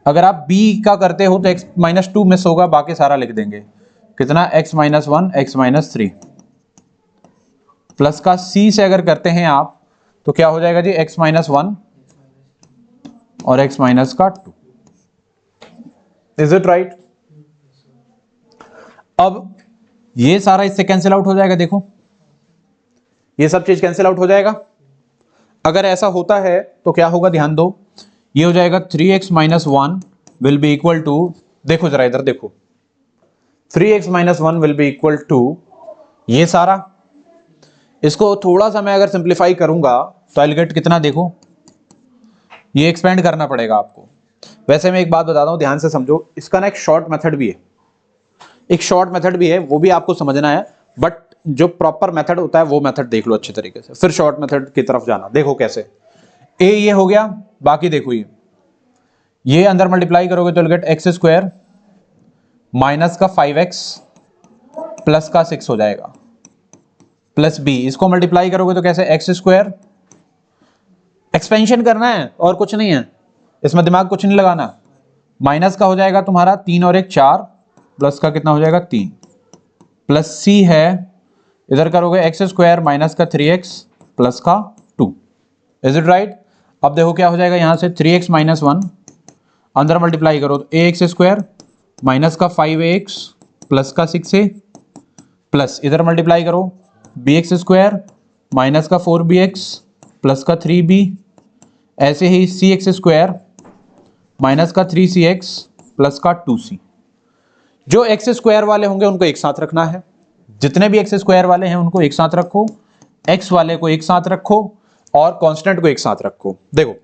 S1: अगर आप b का करते हो तो x माइनस 2 मिस होगा, बाकी सारा लिख देंगे कितना x minus 1 x minus 3 plus का c से अगर करते हैं आप तो क्या हो जाएगा जी x माइनस 1 और x माइनस का 2। Is it right? अब ये सारा इससे कैंसिल आउट हो जाएगा, देखो ये सब चीज कैंसिल आउट हो जाएगा। अगर ऐसा होता है तो क्या होगा ध्यान दो, ये हो जाएगा 3x minus 1 will be equal to, देखो जरा इधर देखो, 3x minus 1 will be equal to ये सारा, इसको थोड़ा सा मैं अगर सिंप्लीफाई करूंगा तो आई गेट कितना, देखो ये एक्सपेंड करना पड़ेगा आपको। वैसे मैं एक बात बताता हूं, ध्यान से समझो, इसका ना एक शॉर्ट मेथड भी है, एक शॉर्ट मेथड भी है, वो भी आपको समझना है, बट जो प्रॉपर मेथड होता है वो मेथड देख लो अच्छे तरीके से, फिर शॉर्ट मेथड की तरफ जाना। देखो कैसे, ए ये हो गया, बाकी देखो ये अंदर मल्टीप्लाई करोगे तो गेट एक्स स्क्वायर माइनस का 5x प्लस का 6 हो जाएगा, प्लस बी, इसको मल्टीप्लाई करोगे तो कैसे, एक्स स्क्वायर, एक्सपेंशन करना है और कुछ नहीं है, इसमें दिमाग कुछ नहीं लगाना, माइनस का हो जाएगा तुम्हारा 3 और 1 4, प्लस का कितना हो जाएगा 3, प्लस सी है, इधर करोगे एक्स स्क्वायर माइनस का 3x प्लस का 2। Is it right? अब देखो क्या हो जाएगा, यहां से 3x माइनस 1 अंदर मल्टीप्लाई करो तो ax स्क्वायर माइनस का 5ax प्लस का 6a प्लस इधर मल्टीप्लाई करो bx स्क्वायर माइनस का 4bx प्लस का 3b, ऐसे ही cx स्क्वायर माइनस का 3cx प्लस का 2c। जो एक्स स्क्वायर वाले होंगे उनको एक साथ रखना है, जितने भी एक्स स्क्वायर वाले हैं उनको एक साथ रखो, एक्स वाले को एक साथ रखो और कांस्टेंट को एक साथ रखो। देखो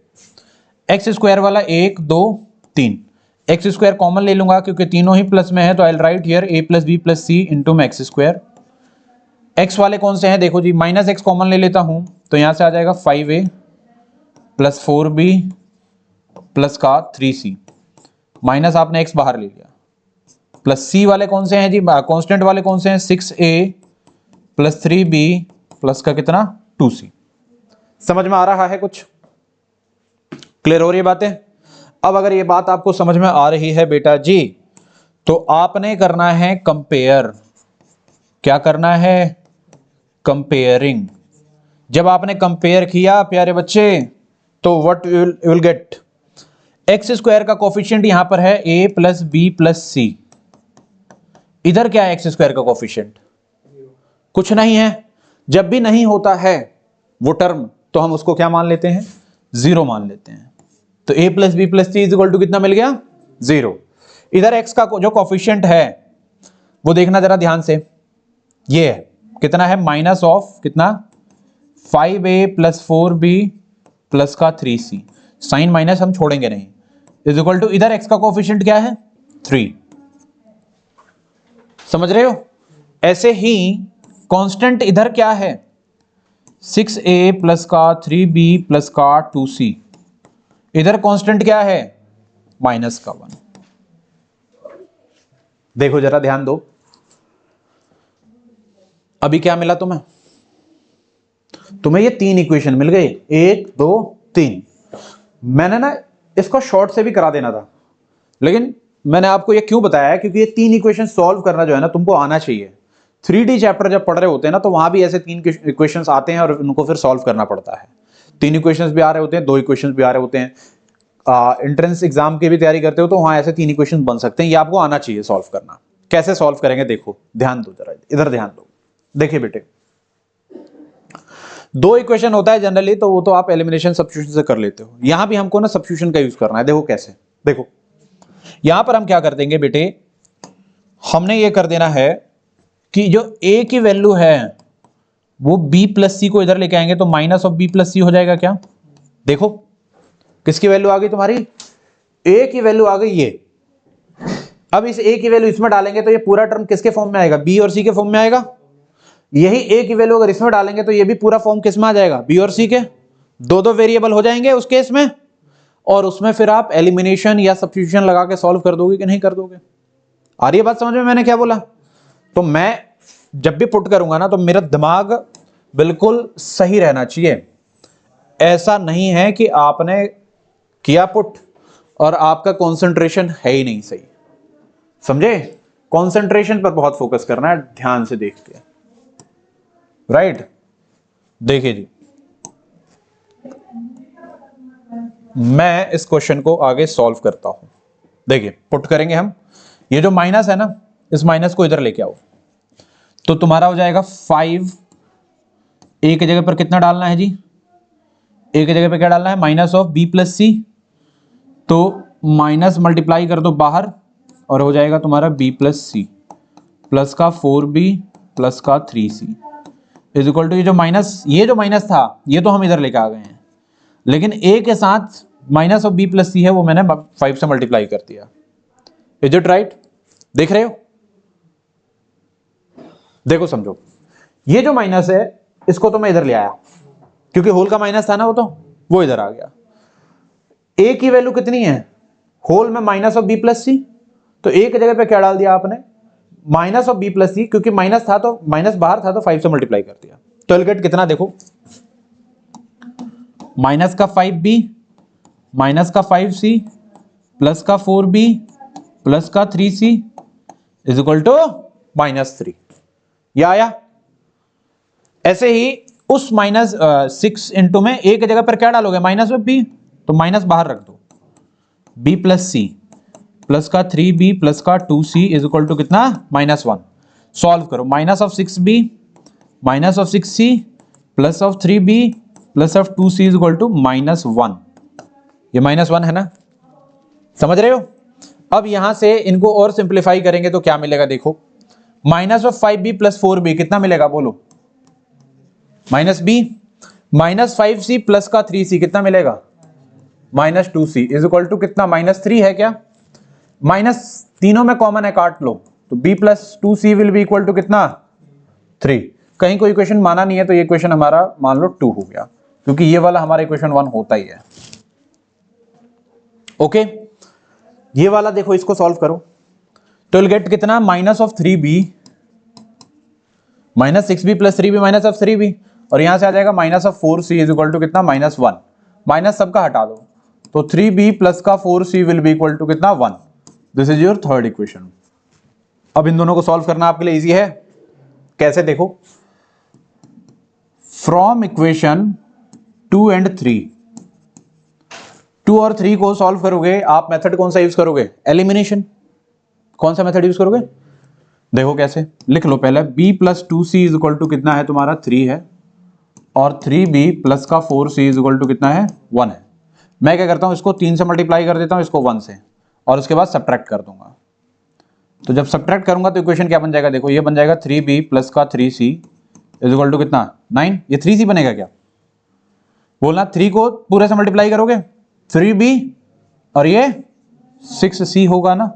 S1: एक्स स्क्वायर वाला 1 2 3, एक्स स्क्वायर कॉमन ले लूंगा क्योंकि तीनों ही प्लस में है, तो I will write here a plus b plus c into x square. X वाले कौन से हैं, देखो जी माइनस एक्स कॉमन ले लेता हूं तो यहां से आ जाएगा 5a प्लस 4b प्लस का 3c, माइनस आपने एक्स बाहर ले लिया, प्लस सी वाले कौन से हैं जी, कांस्टेंट वाले कौन से हैं, 6a प्लस 3b प्लस का कितना 2c। समझ में आ रहा है कुछ, क्लियर हो रही है बातें? अब अगर ये बात आपको समझ में आ रही है बेटा जी, तो आपने करना है कंपेयर। क्या करना है, कंपेयरिंग। जब आपने कंपेयर किया प्यारे बच्चे तो what you will gate, x square का कोफिशिएंट यहां पर है a plus b plus c, इधर क्या है एक्स स्क्वायर का कोफिशिएंट, कुछ नहीं है। जब भी नहीं होता है वो टर्म तो हम उसको क्या मान लेते हैं, 0 मान लेते हैं। तो a प्लस बी प्लस सी इज इक्वल टू कितना मिल गया, 0। इधर x का जो कोफिशिएंट है वो देखना जरा ध्यान से, ये है कितना है, माइनस ऑफ कितना 5a प्लस 4b प्लस का 3c, साइन माइनस हम छोड़ेंगे नहीं, इज इक्वल टू इधर x का कोफिशिएंट क्या है 3। समझ रहे हो? ऐसे ही कांस्टेंट इधर क्या है 6a प्लस का 3b प्लस का 2c, इधर कांस्टेंट क्या है माइनस का 1। देखो जरा ध्यान दो, अभी क्या मिला तुम्हें, तुम्हें ये 3 इक्वेशन मिल गए, 1 2 3। मैंने ना इसको शॉर्ट से भी करा देना था, लेकिन मैंने आपको ये क्यों बताया है, क्योंकि ये 3 इक्वेशन सॉल्व करना जो है ना तुमको आना चाहिए। 3D चैप्टर जब पढ़ रहे होते हैं ना तो वहां भी ऐसे 3 इक्वेशंस आते हैं और उनको फिर सॉल्व करना पड़ता है। 3 इक्वेशंस भी आ रहे होते हैं, 2 इक्वेशंस भी आ रहे होते हैं। एंट्रेंस एग्जाम की भी तैयारी करते हो तो वहां ऐसे 3 इक्वेशन बन सकते हैं, ये आपको आना चाहिए सॉल्व करना। कैसे सॉल्व करेंगे देखो, ध्यान दो जरा, इधर ध्यान दो। देखिए बेटे 2 इक्वेशन होता है जनरली, तो वो तो आप एलिमिनेशन सब्स्टिट्यूशन से कर लेते हो, यहां भी हमको ना सब्स्टिट्यूशन का यूज करना है। देखो कैसे, देखो यहां पर हम क्या कर देंगे बेटे, हमने ये कर देना है कि जो a की वैल्यू है वो b प्लस सी को इधर लेके आएंगे तो माइनस ऑफ b प्लस सी हो जाएगा। क्या देखो किसकी वैल्यू आ गई तुम्हारी, a की वैल्यू आ गई ये। अब इस a की वैल्यू इसमें डालेंगे तो ये पूरा टर्म किसके फॉर्म में आएगा, b और c के फॉर्म में आएगा। यही ए की वैल्यू अगर इसमें डालेंगे तो ये भी पूरा फॉर्म किस में आ जाएगा, बी और सी के, दो दो वेरिएबल हो जाएंगे उस केस में, और उसमें फिर आप एलिमिनेशन या सब्स्टिट्यूशन लगा के सॉल्व कर दोगे कि नहीं कर दोगे। आ रही है बात समझ में मैंने क्या बोला? तो मैं जब भी पुट करूंगा ना तो मेरा दिमाग बिल्कुल सही रहना चाहिए। ऐसा नहीं है कि आपने किया पुट और आपका कंसंट्रेशन है ही नहीं सही, समझे? कंसंट्रेशन पर बहुत फोकस करना है, ध्यान से देख के, राइट। देखिए जी, मैं इस क्वेश्चन को आगे सॉल्व करता हूं। देखिए पुट करेंगे हम, ये जो माइनस है ना, इस माइनस को इधर लेके आओ, तो तुम्हारा हो जाएगा 5। ए की जगह पर कितना डालना है जी, ए की जगह पर क्या डालना है, माइनस ऑफ बी प्लस सी, तो माइनस मल्टीप्लाई कर दो बाहर और हो जाएगा तुम्हारा बी प्लस सी प्लस का 4b प्लस का 3c इज इक्वल टू ये जो माइनस था ये तो हम इधर लेके आ गए हैं, लेकिन ए के साथ माइनस ऑफ बी प्लस सी है वो मैंने 5 से मल्टीप्लाई कर दिया। Is it right? देख रहे हो? देखो समझो, ये जो माइनस है इसको तो मैं इधर ले आया क्योंकि होल का माइनस था ना, वो इधर आ गया। ए की वैल्यू कितनी है होल में, माइनस ऑफ बी प्लस सी, तो ए की जगह पे क्या डाल दिया आपने, माइनस ऑफ बी प्लस सी, क्योंकि माइनस था तो माइनस बाहर था तो 5 से मल्टीप्लाई कर दिया। तो विल गेट कितना, देखो माइनस का 5b माइनस का 5c प्लस का 4b प्लस का 3c इज इक्वल टू -3। यह आया। ऐसे ही उस -6 इंटू में ए की जगह पर क्या डालोगे, माइनस ऑफ बी, तो माइनस बाहर रख दो, b प्लस सी प्लस का 3b प्लस का 2c इज इक्वल टू कितना, -1। सॉल्व करो, minus of 6b minus of 6c plus of 3b plus of 2c is equal to -1। ये -1 है ना, समझ रहे हो? अब यहां से इनको और सिंप्लीफाई करेंगे तो क्या मिलेगा, देखो minus of 5b plus 4b कितना मिलेगा, बोलो -b, माइनस 5c प्लस का 3c कितना मिलेगा, -2c इज इक्वल टू कितना, -3 है क्या, माइनस तीनों में कॉमन है, काट लो, तो b plus 2c will be equal to कितना, 3। कहीं कोई इक्वेशन माना नहीं है तो ये इक्वेशन हमारा मान लो 2 हो गया, क्योंकि ये वाला हमारा इक्वेशन 1 होता ही है। ओके, ये वाला देखो, इसको सॉल्व करो तो विल गेट कितना, minus of 3b minus 6b plus 3b minus of 3b, और यहां से आ जाएगा minus of 4c is equal to कितना, -1। माइनस सबका हटा दो, तो 3b प्लस का 4c will be equal to कितना, 1। This is your third equation. अब इन दोनों को सॉल्व करना आपके लिए इजी है। कैसे, देखो फ्रॉम इक्वेशन 2 एंड 3, 2 और 3 को सॉल्व करोगे आप, मेथड कौन सा यूज करोगे, एलिमिनेशन। कौन सा मेथड यूज करोगे, देखो कैसे, लिख लो पहले, b plus 2c is equal to कितना है तुम्हारा, 3 है, और 3b प्लस का 4c इज इक्वल टू कितना है, 1 है। मैं क्या करता हूं, इसको 3 से मल्टीप्लाई कर देता हूं, इसको 1 से, और उसके बाद सब्ट्रैक्ट कर दूंगा। तो जब सब्ट्रैक्ट करूंगा तो इक्वेशन क्या बन जाएगा, देखो ये बन जाएगा 3b प्लस का 3c इज इक्वल टू कितना, 9। ये 3c बनेगा क्या, बोलना 3 को पूरे से मल्टीप्लाई करोगे 3b, और ये 6c होगा ना,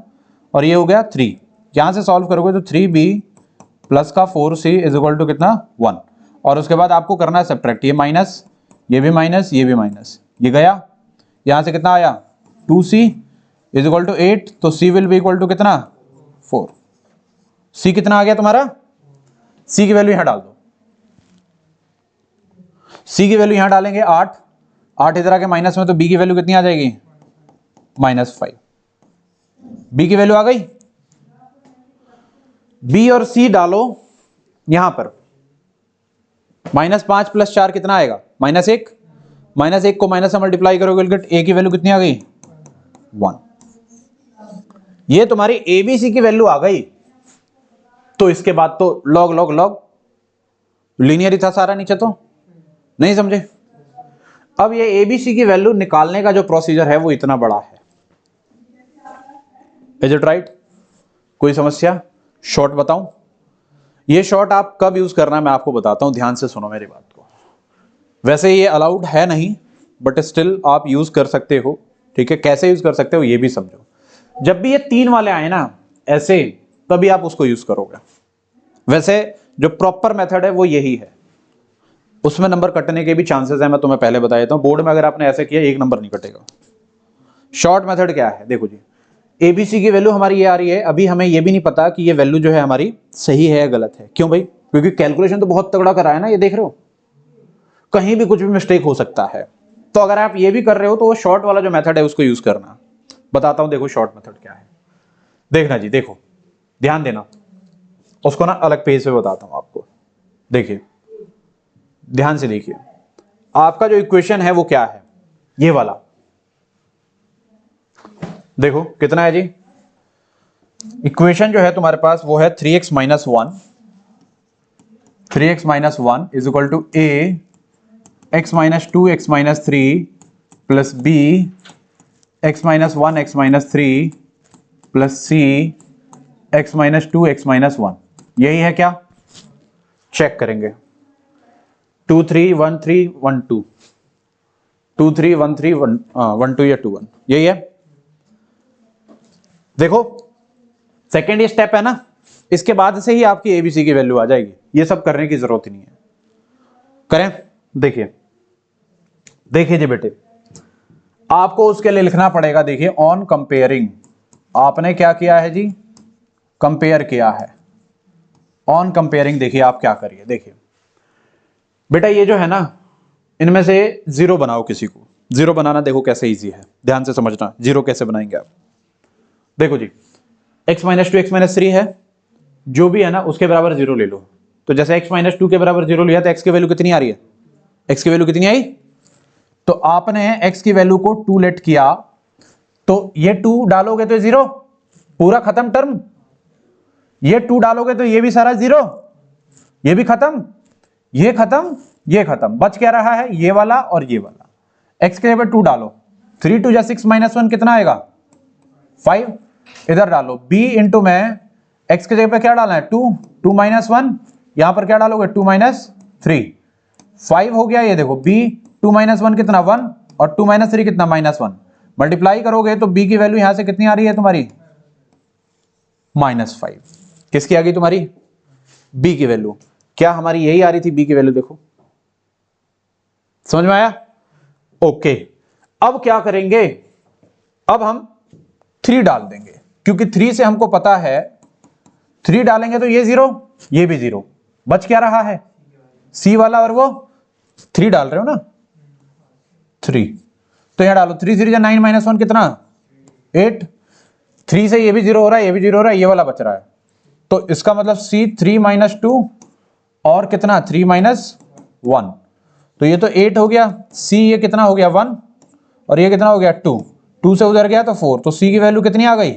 S1: और ये हो गया 3। यहां से सॉल्व करोगे तो 3b प्लस का 4c इज इक्वल टू कितना, 1, और उसके बाद आपको करना है सब्ट्रैक्ट, ये माइनस, ये भी माइनस, ये भी माइनस, ये गया, यहां से कितना आया, 2c इज इक्वल टू 8, तो c will be equal to कितना, 4। c कितना आ गया तुम्हारा, c की वैल्यू यहां डाल दो, c की वैल्यू यहां डालेंगे 8, 8 इधर आके माइनस में, तो b की वैल्यू कितनी आ जाएगी, -5। b की वैल्यू आ गई, b और c डालो यहां पर, -5 प्लस 4 कितना आएगा, -1, -1 को माइनस से मल्टीप्लाई करोगे, a की वैल्यू कितनी आ गई, 1। ये तुम्हारी abc की वैल्यू आ गई। तो इसके बाद तो लॉग लॉग लॉग लीनियर ही था सारा, नीचे तो नहीं समझे। अब ये abc की वैल्यू निकालने का जो प्रोसीजर है वो इतना बड़ा है। Is it right? कोई समस्या? शॉर्ट बताऊं? ये शॉर्ट आप कब यूज करना है मैं आपको बताता हूं, ध्यान से सुनो मेरी बात को। वैसे ये अलाउड है नहीं, बट स्टिल आप यूज कर सकते हो, ठीक है। कैसे यूज कर सकते हो ये भी समझो। जब भी ये 3 वाले आए ना ऐसे, तभी आप उसको यूज करोगे। वैसे जो प्रॉपर मेथड है वो यही है, उसमें नंबर कटने के भी चांसेस है, मैं तुम्हें पहले बता देता हूं। बोर्ड में अगर आपने ऐसे किया एक नंबर नहीं कटेगा। शॉर्ट मेथड क्या है, देखो जी, एबीसी की वैल्यू हमारी ये आ रही है, अभी हमें ये भी नहीं पता कि ये वैल्यू जो है हमारी सही है या गलत है। क्यों भाई? क्योंकि कैलकुलेशन तो बहुत तगड़ा करा है ना, ये देख रहे हो, कहीं भी कुछ भी मिस्टेक हो सकता है। तो अगर आप ये भी कर रहे हो तो वो शॉर्ट वाला जो मेथड है उसको यूज करना। बताता हूं, देखो शॉर्ट मेथड क्या है। देखना जी, देखो ध्यान देना, उसको ना अलग पेज पे बताता हूं आपको। देखिए ध्यान से देखिए, आपका जो इक्वेशन है वो क्या है, ये वाला देखो कितना है जी। इक्वेशन जो है तुम्हारे पास वो है 3x minus 1, 3x minus 1 is equal to a x minus 2 x minus 3 plus b x minus 1 x minus 3 plus c x minus 2 x minus 1। यही है क्या? चेक करेंगे। 2 3 1 3 1 2, 2 3 1 3 1 2 या 2 1, यही है। देखो सेकेंड स्टेप है ना, इसके बाद से ही आपकी एबीसी की वैल्यू आ जाएगी, ये सब करने की जरूरत ही नहीं है। करें, देखिए देखिए जी बेटे, आपको उसके लिए लिखना पड़ेगा। देखिए ऑन कंपेयरिंग, आपने क्या किया है जी, कंपेयर किया है। ऑन कंपेयरिंग देखिए आप क्या करिए, देखिए बेटा ये जो है ना, इनमें से जीरो बनाओ किसी को। जीरो बनाना देखो कैसे इजी है, ध्यान से समझना। जीरो कैसे बनाएंगे आप, देखो जी, x माइनस 2 x माइनस 3 है, जो भी है ना उसके बराबर जीरो ले लो। तो जैसे x माइनस 2 के बराबर जीरो लिया तो x की वैल्यू कितनी आ रही है, x की वैल्यू कितनी आई? तो आपने x की वैल्यू को 2 लेट किया, तो ये 2 डालोगे तो जीरो, पूरा खत्म टर्म। ये 2 डालोगे तो ये भी सारा जीरो, ये भी खत्म, ये खत्म, ये खत्म। बच क्या रहा है, ये वाला और ये वाला। x के जगह 2 डालो, 3 2 जा 6 माइनस 1 कितना आएगा, 5। इधर डालो b इंटू में x के जगह पे क्या डालना है, 2, 2 माइनस 1, यहां पर क्या डालोगे 2 माइनस 3, 5 हो गया। ये देखो b 2 माइनस 1 कितना 1, और 2 माइनस 3 कितना माइनस 1। मल्टीप्लाई करोगे तो b की वैल्यू यहां से कितनी आ रही है तुम्हारी, -5। किसकी आ गई तुम्हारी, b की वैल्यू। क्या हमारी यही आ रही थी b की वैल्यू, देखो समझ में आया? ओके, अब क्या करेंगे, अब हम 3 डाल देंगे, क्योंकि 3 से हमको पता है 3 डालेंगे तो ये जीरो, ये भी जीरो। बच क्या रहा है, c वाला, और वो 3 डाल रहे हो ना, 3। तो यहां डालो 3 3 9 माइनस 1 कितना 8। 3 से ये भी जीरो हो रहा है, ये भी जीरो हो रहा है, ये वाला बच रहा है। तो इसका मतलब c 3 माइनस 2 और कितना 3 माइनस 1, तो ये तो 8 हो गया। c ये कितना हो गया 1, और ये कितना हो गया 2, 2 से उधर गया तो 4। तो c की वैल्यू कितनी आ गई,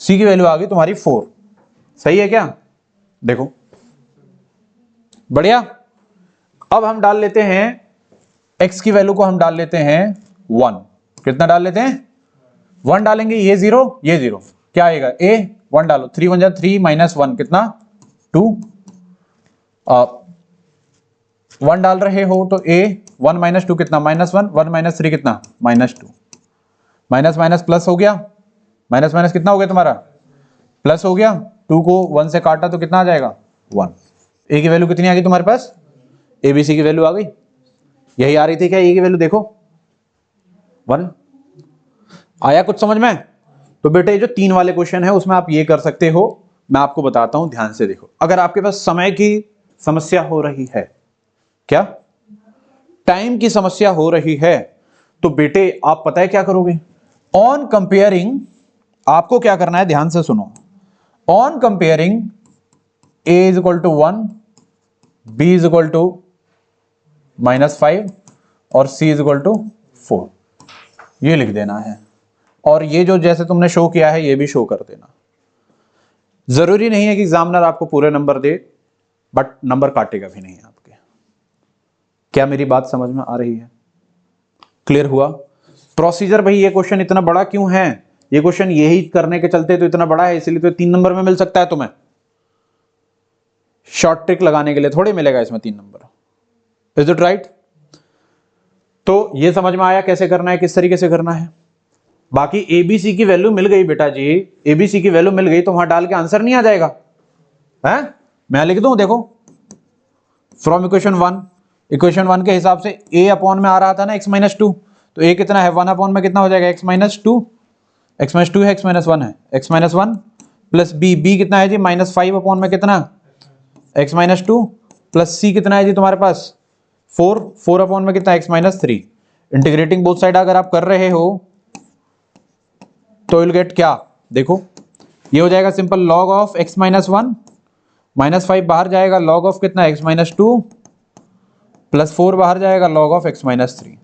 S1: c की वैल्यू आ गई तुम्हारी 4। सही है क्या? देखो बढ़िया। अब हम डाल लेते हैं x की वैल्यू को, हम डाल लेते हैं 1। कितना डाल लेते हैं, 1 डालेंगे, ये जीरो, ये जीरो, क्या आएगा a, 1 डालो, 3 1 जा 3 माइनस 1 कितना 2। 1 डाल रहे हो तो a 1 माइनस 2 कितना -1, 1 माइनस 3 कितना -2। माइनस माइनस प्लस हो गया, माइनस माइनस कितना हो गया तुम्हारा, प्लस हो गया। 2 को 1 से काटा तो कितना आ जाएगा 1। a की वैल्यू कितनी आ गई तुम्हारे पास, abc की वैल्यू आ गई। यही आ रही थी क्या a की वैल्यू, देखो 1। आया कुछ समझ में? तो बेटे ये जो 3 वाले क्वेश्चन है उसमें आप ये कर सकते हो। मैं आपको बताता हूं, ध्यान से देखो। अगर आपके पास समय की समस्या हो रही है, क्या टाइम की समस्या हो रही है, तो बेटे आप पता है क्या करोगे, ऑन कंपेयरिंग आपको क्या करना है, ध्यान से सुनो। On comparing a is equal to 1, b is equal to -5 और c इज इक्वल टू 4, ये लिख देना है। और ये जो जैसे तुमने शो किया है ये भी शो कर देना। जरूरी नहीं है कि एग्जामिनर आपको पूरे नंबर दे, बट नंबर काटेगा भी नहीं आपके। क्या मेरी बात समझ में आ रही है, क्लियर हुआ? प्रोसीजर भाई ये क्वेश्चन इतना बड़ा क्यों है, ये क्वेश्चन यही करने के चलते तो इतना बड़ा है, इसलिए तो 3 नंबर में मिल सकता है तुम्हें। शॉर्ट ट्रिक लगाने के लिए थोड़ी मिलेगा इसमें 3 नंबर। Is it right? तो ये समझ में आया कैसे करना है, किस तरीके से करना है। बाकी एबीसी की वैल्यू मिल गई बेटा जी, एबीसी की वैल्यू मिल गई तो वहां डाल के आंसर नहीं आ जाएगा, है, मैं लिख दूं, देखो फ्रॉम इक्वेशन वन के हिसाब से a अपॉन में आ रहा था ना x माइनस टू, तो a कितना है, 1 अपॉन में कितना हो जाएगा, x माइनस टू है, x माइनस वन है, x minus one plus b कितना है जी, -5 अपॉन में कितना, x minus two plus c कितना है जी तुम्हारे पास 4 अपॉन में कितना, x minus three. Integrating both side अगर आप कर रहे हो तो विल गेट क्या, देखो ये हो जाएगा simple log of x minus one, -5 बाहर जाएगा, लॉग ऑफ कितना x माइनस टू प्लस 4 बाहर जाएगा, log of x minus three.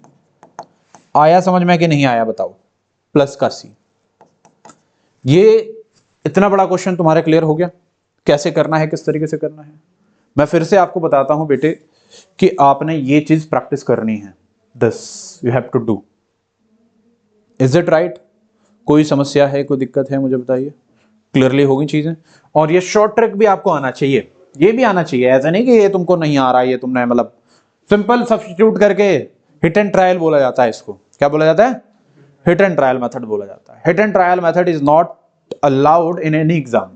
S1: आया समझ में कि नहीं आया बताओ, प्लस का c। ये इतना बड़ा क्वेश्चन तुम्हारे क्लियर हो गया कैसे करना है, किस तरीके से करना है। मैं फिर से आपको बताता हूं बेटे कि आपने ये चीज प्रैक्टिस करनी है, this you have to do. Is it right? कोई समस्या है, कोई दिक्कत है, मुझे बताइए। क्लियरली होगी चीजें। और ये शॉर्ट ट्रिक भी आपको आना चाहिए, ये भी आना चाहिए, ऐसा नहीं कि ये तुमको नहीं आ रहा है, ये तुमने मतलब सिंपल सब्स्टिट्यूट करके हिट एंड ट्रायल बोला जाता है इसको। क्या बोला जाता है? हिट एंड ट्रायल मेथड बोला जाता है। Hit and trial method is not allowed in any exam.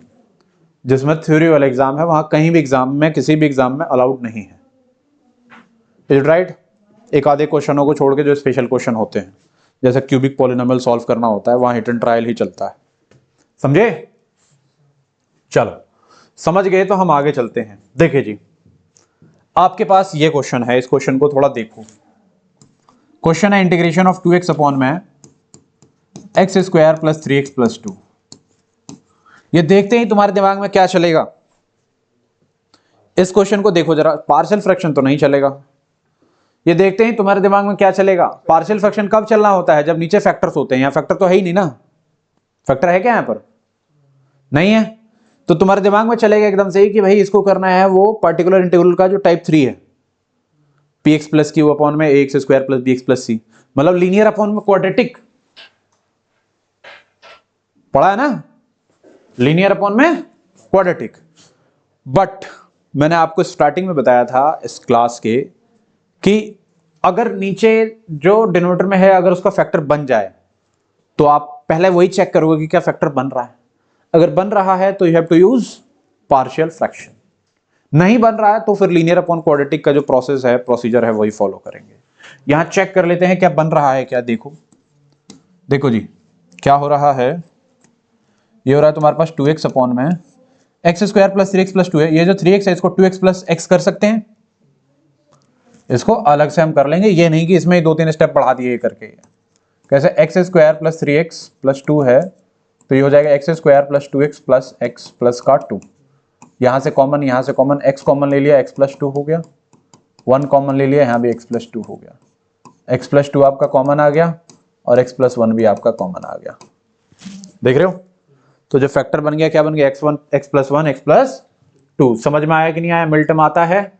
S1: जिसमें थ्योरी वाला एग्जाम है वहां कहीं भी एग्जाम में, किसी भी एग्जाम में अलाउड नहीं है। Is it right? एक आधे क्वेश्चनों को छोड़ के जो स्पेशल क्वेश्चन होते हैं, जैसे क्यूबिक पॉलिनोमियल सॉल्व करना होता है, वहां हिट एंड ट्रायल ही चलता है। समझे? चलो समझ गए तो हम आगे चलते हैं। देखिए जी, आपके पास ये क्वेश्चन है, इस क्वेश्चन को थोड़ा देखो। क्वेश्चन है इंटीग्रेशन ऑफ 2x अपॉन में x square plus 3x plus 2। ये देखते ही तुम्हारे दिमाग में क्या चलेगा? इस क्वेश्चन को देखो जरा, पार्शियल फ्रैक्शन तो नहीं चलेगा। ये देखते ही तुम्हारे दिमाग में क्या चलेगा? पार्शियल फ्रैक्शन कब चलना होता है? जब नीचे फैक्टर्स होते हैं। यहाँ फैक्टर तो है ही नहीं ना, फैक्टर है क्या यहां पर? नहीं है। तो तुम्हारे दिमाग में चलेगा एकदम से ही कि भाई इसको करना है वो पर्टिकुलर इंटीग्रल का जो टाइप 3 है, p x plus q upon में x square plus b x plus c, मतलब लीनियर अपॉन में क्वाड्रेटिक। पढ़ा है ना, लीनियर अपॉन में क्वाड्रेटिक। बट मैंने आपको स्टार्टिंग में बताया था इस क्लास के कि अगर नीचे जो डिनोमिनेटर में है अगर उसका फैक्टर बन जाए तो आप पहले वही चेक करोगे कि क्या फैक्टर बन रहा है। अगर बन रहा है तो you have to use partial fraction, नहीं बन रहा है तो फिर लीनियर अपॉन क्वाड्रेटिक का जो प्रोसेस है, प्रोसीजर है, वही फॉलो करेंगे। यहां चेक कर लेते हैं क्या बन रहा है क्या। देखो जी क्या हो रहा है। ये हो रहा है तुम्हारे पास 2x अपॉन में x square plus 3x plus 2 है। ये जो 3x है इसको 2x प्लस x कर सकते हैं, इसको अलग से हम कर लेंगे। ये नहीं कि इसमें 2-3 स्टेप बढ़ा दिए करके। कैसे? X square plus 3x plus 2 है तो ये हो जाएगा x square plus 2x plus x plus का 2। यहां से कॉमन, यहां से कॉमन, x कॉमन ले लिया, x प्लस 2 हो गया। 1 कॉमन ले लिया, यहां भी x प्लस 2 हो गया। x प्लस 2 आपका कॉमन आ गया और x प्लस 1 भी आपका कॉमन आ गया। देख रहे हो? तो जो फैक्टर बन गया क्या बन गया? x1 x plus 1 x plus 2। समझ में आया कि नहीं आया? मिल्टम आता है,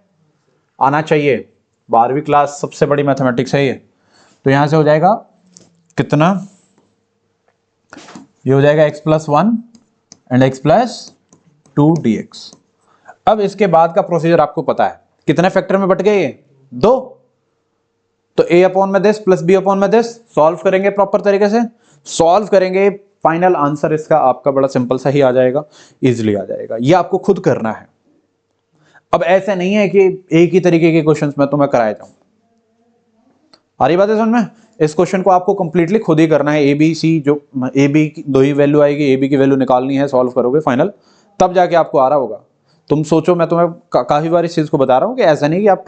S1: आना चाहिए। 12वीं क्लास सबसे बड़ी मैथमेटिक्स है ये। तो यहां से हो जाएगा कितना? ये हो जाएगा x plus 1 and x plus 2 dx। अब इसके बाद का प्रोसीजर आपको पता है। कितने फैक्टर में बट गए ये? 2। तो a अपॉन में दिस प्लस b अपॉन में दिस सॉल्व करेंगे प्रॉपर तरीके से। सॉल्व करेंगे, फाइनल आंसर इसका आपका बड़ा सिंपल सा ही आ जाएगा, इजिली आ जाएगा। ये आपको खुद करना है। अब ऐसे नहीं है कि एक ही तरीके के क्वेश्चंस में तुम्हें कराया जाऊं। आ रही बात है समझ में? इस क्वेश्चन को आपको कंप्लीटली खुद ही करना है। ए बी सी, जो ए बी की 2 ही वैल्यू आएगी, ए बी की वैल्यू निकालनी है, सॉल्व करोगे फाइनल, तब जाके आपको आ रहा होगा। तुम सोचो, मैं तुम्हें काफी बार इस चीज को बता रहा हूं कि ऐसा नहीं कि आप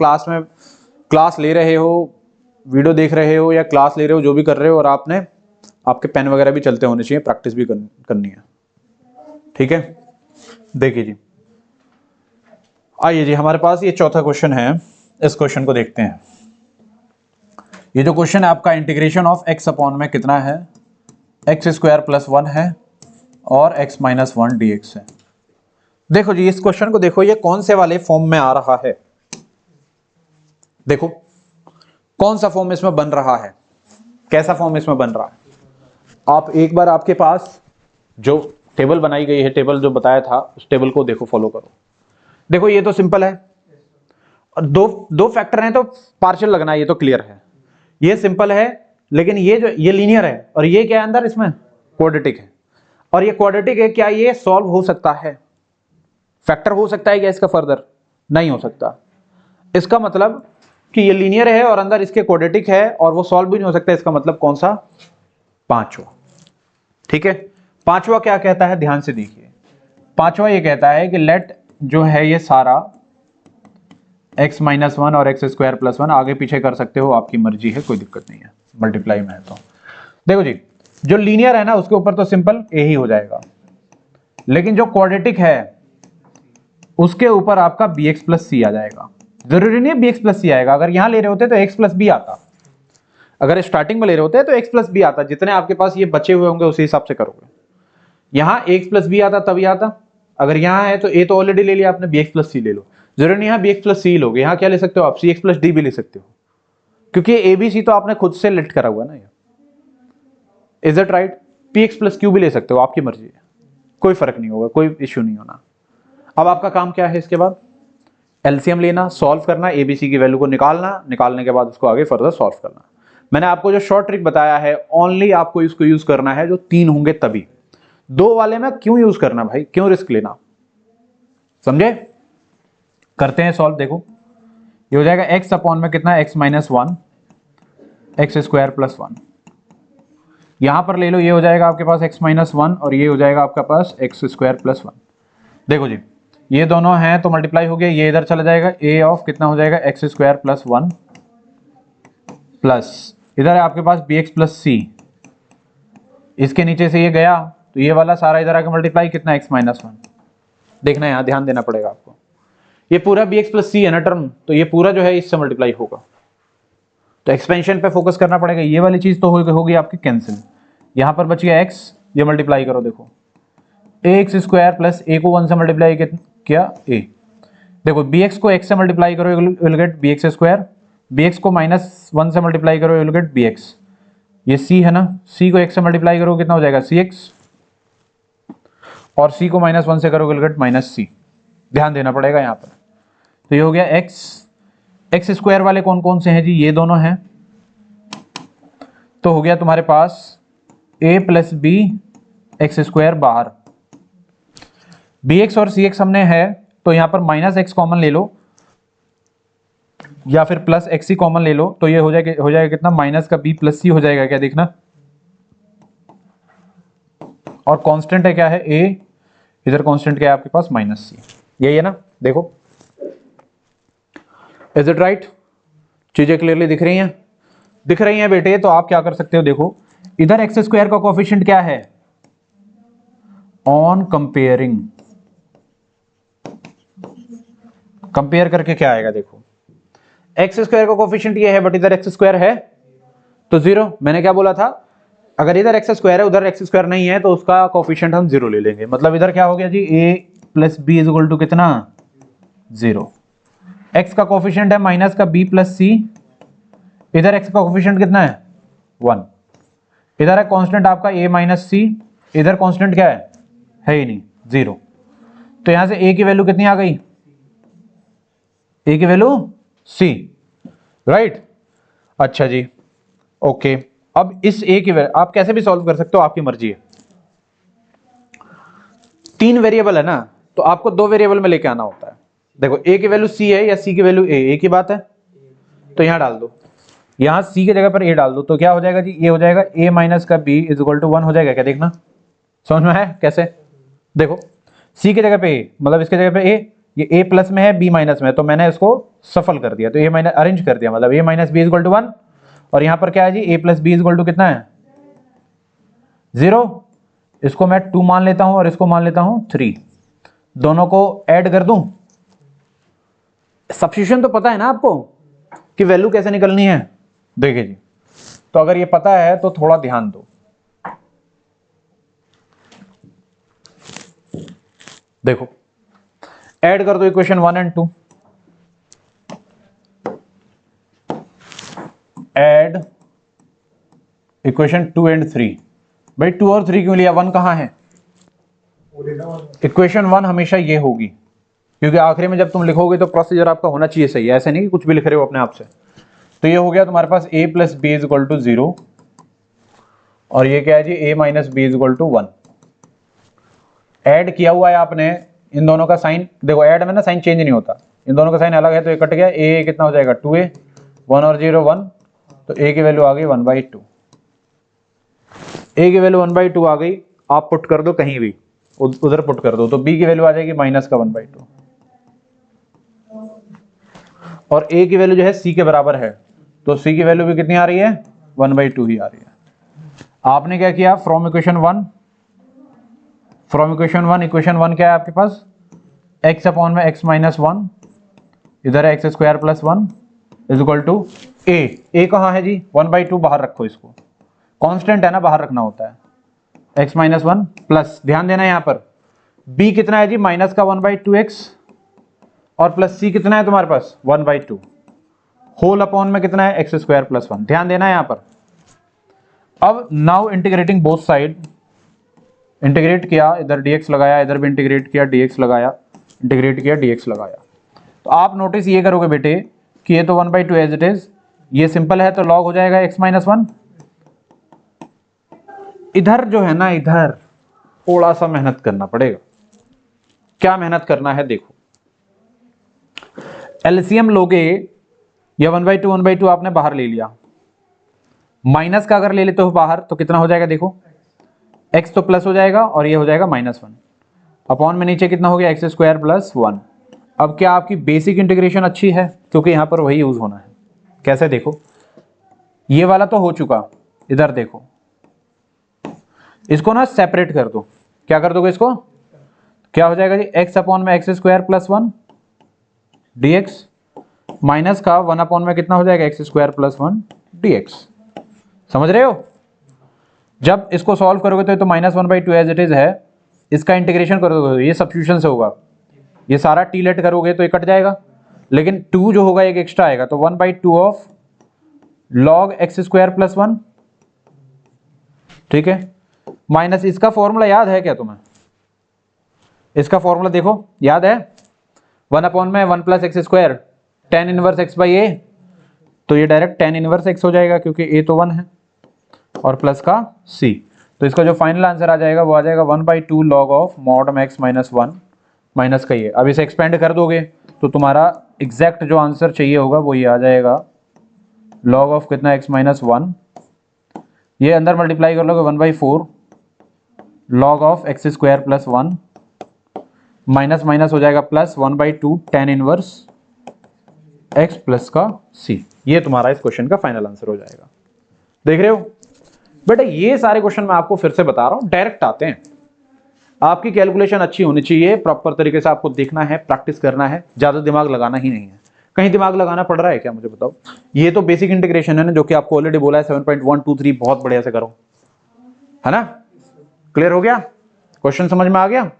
S1: क्लास ले रहे हो, वीडियो देख रहे हो या क्लास ले रहे हो, जो भी कर रहे हो, और आपके पेन वगैरह भी चलते होने चाहिए, प्रैक्टिस भी करनी है। ठीक है? देखिए जी, आइए जी, हमारे पास ये चौथा क्वेश्चन है। इस क्वेश्चन को देखते हैं। ये जो क्वेश्चन है आपका इंटीग्रेशन ऑफ x अपॉन में कितना है? एक्स स्क्वायर प्लस 1 है और x माइनस 1 dx है। देखो जी, इस क्वेश्चन को देखो, ये कौन से वाले फॉर्म में आ रहा है। देखो कौन सा फॉर्म इसमें बन रहा है, कैसा फॉर्म इसमें बन रहा है। आप एक बार आपके पास जो टेबल बनाई गई है, टेबल जो बताया था, उस टेबल को देखो, फॉलो करो। देखो ये तो सिंपल है, और दो फैक्टर हैं तो पार्शियल लगना है, ये तो क्लियर है। ये सिंपल है, लेकिन ये लीनियर है, और ये क्या है अंदर इसमें? क्वाड्रेटिक है। और ये क्वाड्रेटिक है, क्या ये सॉल्व हो सकता है? फैक्टर हो सकता है क्या इसका फर्दर? नहीं हो सकता। इसका मतलब कि ये लीनियर है और अंदर इसके क्वाड्रेटिक है और वो सॉल्व भी नहीं हो सकता। इसका मतलब कौन सा? पांचवा। ठीक है, पांचवा क्या कहता है, ध्यान से देखिए। पांचवा ये कहता है कि लेट जो है ये सारा x माइनस वन और एक्स स्क्वायर प्लस वन, आगे पीछे कर सकते हो, आपकी मर्जी है, कोई दिक्कत नहीं है, मल्टीप्लाई में है तो। देखो जी, जो लीनियर है ना उसके ऊपर तो सिंपल ए ही हो जाएगा, लेकिन जो क्वाड्रेटिक है उसके ऊपर आपका बी एक्स प्लस सी आ जाएगा। जरूरी नहीं है बी एक्स प्लस सी आएगा, अगर यहां ले रहे होते तो एक्स प्लस बी आता, अगर स्टार्टिंग में ले रहे होते तो एक्स प्लस बी आता, जितने आपके पास ये बचे हुए होंगे उसी हिसाब से करोगे। यहां एक्स प्लस बी आता तभी आता, अगर यहां है तो ए तो ऑलरेडी ले लिया आपने, बी एक्स प्लस सी ले लो। जरूरी नहीं है बी एक्स प्लस सी लोगे, यहां क्या ले सकते हो आप, सी एक्स प्लस डी भी ले सकते हो, क्योंकि ए बी सी तो आपने खुद से लिस्ट करा हुआ ना ये। Is it right? P x plus Q भी ले सकते हो, आपकी मर्जी है, कोई फर्क नहीं होगा, कोई इश्यू नहीं होना। अब आपका काम क्या है, इसके बाद एलसीएम लेना, सॉल्व करना, एबीसी की वैल्यू को निकालना, निकालने के बाद उसको आगे फर्दर सॉल्व करना। मैंने आपको जो शॉर्ट ट्रिक बताया है ओनली आपको इसको यूज करना है जो तीन होंगे तभी। दो वाले में क्यों यूज करना भाई, क्यों रिस्क लेना, समझे? करते हैं सॉल्व। देखो ये हो जाएगा एक्स अपॉन में कितना, x minus one x square plus one, यहां पर ले लो, ये हो जाएगा आपके पास एक्स माइनस वन और ये हो जाएगा आपका पास एक्स स्क्वायर प्लस वन। देखो जी ये दोनों हैं तो मल्टीप्लाई हो गया, ये इधर चला जाएगा, ए ऑफ कितना हो जाएगा x square plus one plus इधर है आपके पास बी एक्स प्लस सी, इसके नीचे से ये गया तो ये वाला सारा इधर आके मल्टीप्लाई कितना, एक्स माइनस वन। देखना है, यहाँ ध्यान देना पड़ेगा आपको, ये पूरा बी एक्स प्लस सी है ना टर्म, तो ये पूरा जो है इससे मल्टीप्लाई होगा, तो एक्सपेंशन पे फोकस करना पड़ेगा। ये वाली चीज तो होगी आपकी कैंसिल, यहाँ पर बच गया एक्स, ये मल्टीप्लाई करो, देखो a x square plus a को वन से मल्टीप्लाई किया ए, देखो बी एक्स को एक्स से मल्टीप्लाई करो you will get b x square, b x को माइनस वन से मल्टीप्लाई करो you will get b x, ये सी है ना, सी को एक्स से मल्टीप्लाई करो कितना हो जाएगा सी एक्स, और सी को माइनस वन से करो विल गेट माइनस सी। ध्यान देना पड़ेगा यहाँ पर। तो ये हो गया एक्स, एक्स स्क्वायर वाले कौन कौन से हैं जी, ये दोनों हैं, तो हो गया तुम्हारे पास ए प्लस बी एक्स स्क्वायर बाहर, बी एक्स और सी एक्स हमने है तो यहां पर माइनस एक्स कॉमन ले लो या फिर प्लस एक्स ही कॉमन ले लो, तो ये हो जाएगा कितना, माइनस का बी प्लस सी हो जाएगा, क्या देखना, और कांस्टेंट है क्या है ए, इधर कांस्टेंट क्या है आपके पास माइनस सी, यही है ना। देखो इज इट राइट, चीजें क्लियरली दिख रही हैं? दिख रही हैं बेटे, तो आप क्या कर सकते हो, देखो इधर एक्स स्क्वायर का कोफिशिएंट क्या है, ऑन कंपेयरिंग, कंपेयर करके क्या आएगा, देखो एक्स स्क्वायर का कोफिशिएंट ये है बट इधर एक्स स्क्वायर है तो जीरो। मैंने क्या बोला था, अगर इधर एक्स स्क्वायर है उधर एक्स स्क्वायर नहीं है तो उसका कोफिशिएंट हम जीरो ले लेंगे, मतलब इधर क्या हो गया जी, a plus b is equal to कितना, जीरो। एक्स का कोफिशिएंट है माइनस का बी प्लस सी, इधर एक्स का कोफिशिएंट कितना है, वन, इधर है कांस्टेंट आपका ए माइनस सी, इधर कांस्टेंट क्या है ही नहीं, जीरो, तो यहां से ए की वैल्यू कितनी आ गई, ए की वैल्यू सी, राइट। अच्छा जी ओके, अब इस ए की वैल्यू आप कैसे भी सॉल्व कर सकते हो, आपकी मर्जी है। तीन वेरिएबल है ना, तो आपको दो वेरिएबल में लेके आना होता है। देखो ए की वैल्यू सी है या सी की वैल्यू ए की बात है, तो यहां डाल दो, यहां सी की जगह पर ए डाल दो, तो क्या हो जाएगा जी, ये हो जाएगा ए माइनस का b is equal to one हो जाएगा, क्या देखना, समझ में है कैसे? देखो सी की जगह पे ए, मतलब इसके जगह पे ए, ये ए प्लस में है बी माइनस में, तो मैंने इसको सफल कर दिया, तो ए माइनस अरेंज कर दिया, मतलब a minus b is equal to one, और यहां पर क्या है जी, a plus b is equal to कितना है, जीरो, इसको मैं टू मान लेता हूं और इसको मान लेता हूं थ्री, दोनों को ऐड कर दूं, सब्स्टिट्यूशन तो पता है ना आपको कि वैल्यू कैसे निकलनी है, देखिए जी, तो अगर ये पता है तो थोड़ा ध्यान दो, देखो ऐड कर दो equation 1 and 2, add equation 2 and 3, भाई 2 और 3 क्यों लिया, 1 कहां है, इक्वेशन 1 हमेशा ये होगी, क्योंकि आखिरी में जब तुम लिखोगे तो प्रोसीजर आपका होना चाहिए सही है, ऐसे नहीं कि कुछ भी लिख रहे हो अपने आप से। तो ये हो गया तुम्हारे पास a plus b is equal to zero, और ये क्या है जी, a minus b is equal to one, add किया हुआ है आपने इन दोनों का साइन देखो, ऐड में ना साइन चेंज नहीं होता, इन दोनों का साइन अलग है तो ये कट गया, ए कितना हो जाएगा 2a, 1 और 0 1, तो a की वैल्यू आ गई 1/2, a की वैल्यू 1/2 आ गई, आप पुट कर दो कहीं भी, उधर पुट कर दो, तो b की वैल्यू आ जाएगी माइनस का 1/2, और a की वैल्यू जो है c के बराबर है, तो c की वैल्यू भी कितनी आ रही है 1/2 ही आ रही है। आपने क्या किया, फ्रॉम इक्वेशन 1 इक्वेशन 1 क्या है आपके पास, x अपॉन में x माइनस 1, इधर है x square plus 1 is equal to a कहाँ है जी 1/2, बाहर रखो इसको, कांस्टेंट है ना, बाहर रखना होता है, x माइनस 1 प्लस, ध्यान देना यहाँ पर b कितना है जी माइनस का 1/2x, और प्लस c कितना है तुम्हारे पास 1/2, होल अपॉन में कितना है x स्क्वायर प्लस 1, ध्यान देना है यहाँ पर। अब now integrating both side, integrate किया, इधर dx लगाया, इधर भी इंटीग्रेट किया, dx लगाया, इंटीग्रेट किया, dx लगाया, तो आप नोटिस ये करोगे बेटे कि ये तो 1/2 एज इट इज, ये सिंपल है तो लॉग हो जाएगा x माइनस 1, इधर जो है ना, इधर थोड़ा सा मेहनत करना पड़ेगा। क्या मेहनत करना है देखो, एलसीएम लोगे, या 1/2 आपने बाहर ले लिया, माइनस का अगर ले लेते हो बाहर तो कितना हो जाएगा देखो, x तो प्लस हो जाएगा और ये हो जाएगा -1, अपॉन में नीचे कितना हो गया x स्क्वायर प्लस 1। अब क्या आपकी बेसिक इंटीग्रेशन अच्छी है, क्योंकि यहां पर वही यूज होना है। कैसे देखो, ये वाला तो हो चुका, इधर देखो, इसको ना सेपरेट कर दो, क्या कर दोगे इसको, क्या हो जाएगा जी x अपॉन में x square plus 1 dx, minus का 1 अपॉन में कितना हो जाएगा x स्क्वायर प्लस 1 dx, समझ रहे हो। जब इसको सॉल्व करोगे तो -1/2 एज इट इज है, इसका इंटीग्रेशन करोगे ये सब्स्टिट्यूशन से होगा, ये सारा टी लेट करोगे तो ये कट जाएगा, लेकिन 2 जो होगा एक एक्स्ट्रा आएगा, तो 1/2 of log x square plus 1, ठीक है, माइनस इसका फॉर्मूला याद है क्या तुम्हें, इसका फॉर्मूला देखो याद है, 1 अपॉन में 1 plus x square tan inverse x by a, तो ये डायरेक्ट tan इनवर्स x हो जाएगा क्योंकि a तो 1 है, और प्लस का c, तो इसका जो फाइनल आंसर आ जाएगा वो आ जाएगा 1/2 log ऑफ मॉड में x माइनस 1 माइनस का ये। अब इसे एक्सपेंड कर दोगे तो तुम्हारा एग्जैक्ट जो आंसर चाहिए होगा वो ये आ जाएगा, log ऑफ कितना x माइनस 1, ये अंदर मल्टीप्लाई कर लोगे 1/4 log of x square plus 1, minus minus हो जाएगा plus 1/2 tan inverse x plus का c, ये तुम्हारा इस क्वेश्चन का फाइनल आंसर हो जाएगा। देख रहे हो बेटा, ये सारे क्वेश्चन मैं आपको फिर से बता रहा हूं, डायरेक्ट आते हैं, आपकी कैलकुलेशन अच्छी होनी चाहिए, प्रॉपर तरीके से आपको देखना है, प्रैक्टिस करना है, ज्यादा दिमाग लगाना ही नहीं है। कहीं दिमाग लगाना पड़ रहा है क्या मुझे बताओ, ये तो बेसिक इंटीग्रेशन है ना, जो कि आपको ऑलरेडी बोला है 7.123 बहुत बढ़िया से करो, है ना, क्लियर हो गया, क्वेश्चन समझ में आ गया,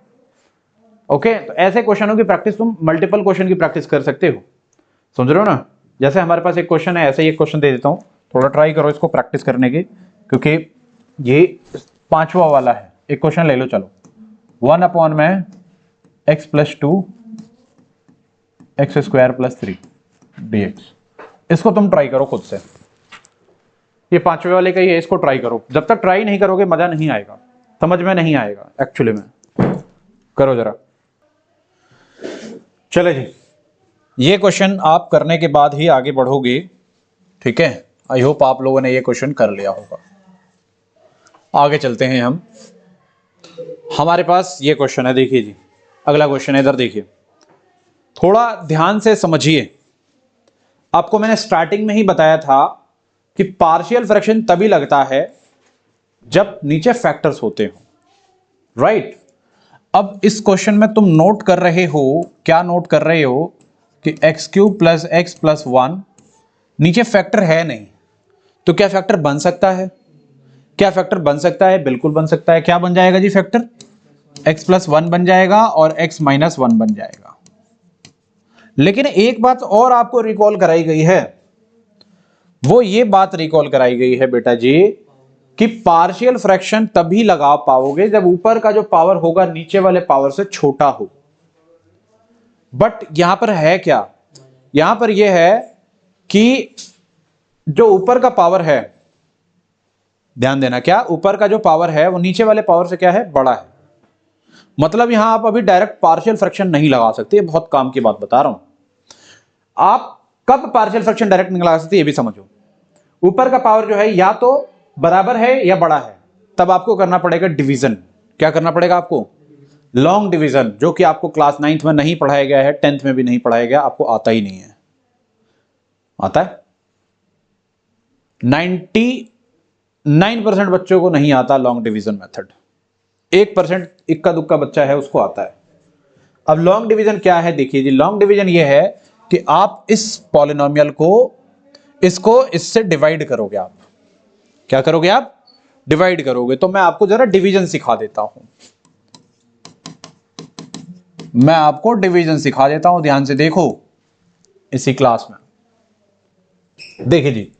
S1: ओके। तो ऐसे क्वेश्चनों की प्रैक्टिस तुम मल्टीपल क्वेश्चन की प्रैक्टिस कर सकते हो, समझ रहे हो ना। जैसे हमारे पास एक क्वेश्चन है, ऐसे ही एक क्वेश्चन दे देता हूं, थोड़ा ट्राई करो इसको प्रैक्टिस करने की, क्योंकि ये 5वां वाला है। एक क्वेश्चन ले लो चलो, 1 अपॉन में x plus 2 x square plus 3 dx, इसको तुम ट्राई करो खुद से, ये 5वें वाले का ही है, इसको ट्राई करो, जब तक ट्राई नहीं करोगे मजा नहीं आएगा, समझ में नहीं आएगा एक्चुअली में, करो जरा। चले जी, ये क्वेश्चन आप करने के बाद ही आगे बढ़ोगे, ठीक है। आई होप आप लोगों ने ये क्वेश्चन कर लिया होगा। आगे चलते हैं हम, हमारे पास ये क्वेश्चन है, देखिए जी, अगला क्वेश्चन है, इधर देखिए, थोड़ा ध्यान से समझिए। आपको मैंने स्टार्टिंग में ही बताया था कि पार्शियल फ्रैक्शन तभी लगता है जब नीचे फैक्टर्स होते हो, राइट। अब इस क्वेश्चन में तुम नोट कर रहे हो, क्या नोट कर रहे हो कि x³ प्लस x प्लस 1 नीचे फैक्टर है नहीं, तो क्या फैक्टर बन सकता है, क्या फैक्टर बन सकता है, बिल्कुल बन सकता है। क्या बन जाएगा जी फैक्टर, x प्लस 1 बन जाएगा और x माइनस 1 बन जाएगा। लेकिन एक बात और आपको रिकॉल कराई गई है, वो ये बात रिकॉल कराई गई है बेटा जी कि पार्शियल फ्रैक्शन तभी लगा पाओगे जब ऊपर का जो पावर होगा नीचे वाले पावर से छोटा हो। बट यहां पर है क्या, यहां पर यह है कि जो ऊपर का पावर है, ध्यान देना, क्या ऊपर का जो पावर है वो नीचे वाले पावर से क्या है, बड़ा है। मतलब यहां आप अभी डायरेक्ट पार्शियल फ्रैक्शन नहीं लगा सकते, ये बहुत काम की बात बता रहा हूं। आप कब पार्शियल फ्रैक्शन डायरेक्ट नहीं लगा सकते ये भी समझो। ऊपर का पावर जो है या तो बराबर है या बड़ा है, तब आपको करना पड़ेगा डिवीजन। क्या करना पड़ेगा आपको? लॉन्ग डिवीजन, जो कि आपको क्लास 9th में नहीं पढ़ाया गया है, 10th में भी नहीं पढ़ाया गया, आपको आता ही नहीं है। आता है? 99% बच्चों को नहीं आता लॉन्ग डिवीजन मेथड, 1% इक्का दुक्का बच्चा है उसको आता है। अब लॉन्ग डिवीजन क्या है? देखिए जी, लॉन्ग डिवीजन ये है कि आप इस पॉलिनोमियल को इसको इससे डिवाइड करोगे। आप क्या करोगे? आप डिवाइड करोगे। तो मैं आपको जरा डिवीजन सिखा देता हूं, मैं आपको डिवीजन सिखा देता हूं, ध्यान से देखो इसी क्लास में। देखिए जी,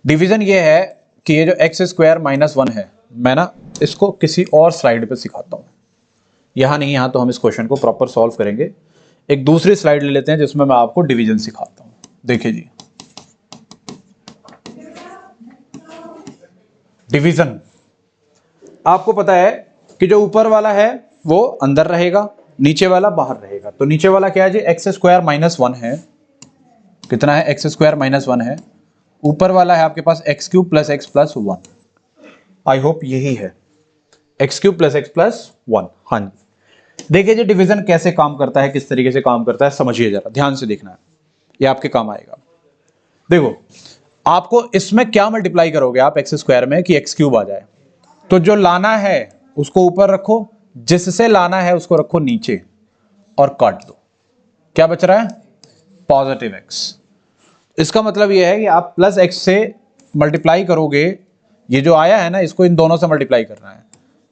S1: डिवीजन ये है कि ये जो एक्स स्क्वायर माइनस 1 है, मैं ना इसको किसी और स्लाइड पे सिखाता हूं, यहां नहीं, यहां तो हम इस क्वेश्चन को प्रॉपर सॉल्व करेंगे। एक दूसरी स्लाइड ले लेते हैं जिसमें मैं आपको डिवीजन सिखाता हूं। देखिए जी, डिवीजन आपको पता है कि जो ऊपर वाला है वो अंदर रहेगा, नीचे वाला बाहर रहेगा। तो नीचे वाला क्या है जी? एक्स स्क्वायर माइनस 1 है। कितना है? एक्स स्क्वायर माइनस 1 है। ऊपर वाला है आपके पास x cube plus x plus 1। I hope यही है, x cube plus x plus 1। हाँ जी, देखिए जी डिवीजन कैसे काम करता है, किस तरीके से काम करता है, समझिए जरा, ध्यान से देखना है, ये आपके काम आएगा। देखो, आपको इसमें क्या मल्टीप्लाई करोगे आप एक्स स्क्वायर में कि एक्स क्यूब आ जाए? तो जो लाना है उसको ऊपर रखो, जिससे लाना है उसको रखो नीचे और काट दो। क्या बच रहा है? Positive x. इसका मतलब यह है कि आप प्लस एक्स से मल्टीप्लाई करोगे, ये जो आया है ना इसको इन दोनों से मल्टीप्लाई करना है,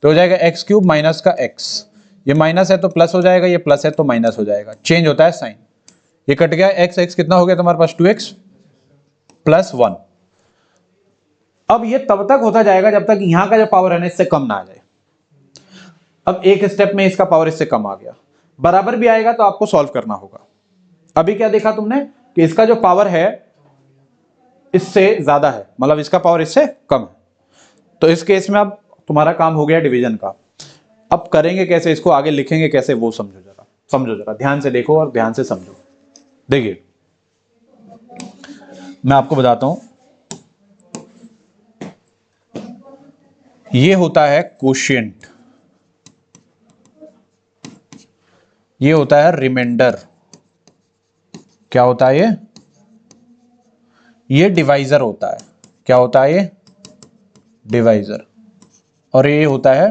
S1: तो हो जाएगा एक्स क्यूब माइनस का एक्स। ये माइनस है तो प्लस हो जाएगा, ये प्लस है तो माइनस हो जाएगा, चेंज होता है साइन। ये कट गया, एक्स एक्स कितना हो गया तुम्हारे पास? 2x plus 1। अब ये तब तक होता जाएगा जब तक यहां का जो पावर है ना इससे कम ना आ जाए। अब एक स्टेप में इसका पावर इससे कम आ गया, बराबर भी आएगा तो आपको सॉल्व करना होगा। अभी क्या देखा तुमने कि इसका जो पावर है इससे ज्यादा है, मतलब इसका पावर इससे कम है। तो इस केस में अब तुम्हारा काम हो गया डिवीजन का। अब करेंगे कैसे, इसको आगे लिखेंगे कैसे, वो समझो जरा, समझो जरा, ध्यान से देखो और ध्यान से समझो। देखिए, मैं आपको बताता हूं, ये होता है कोशिएंट, ये होता है रिमाइंडर, क्या होता है ये डिवाइजर होता है। क्या होता है ये? डिवाइजर। और ये होता है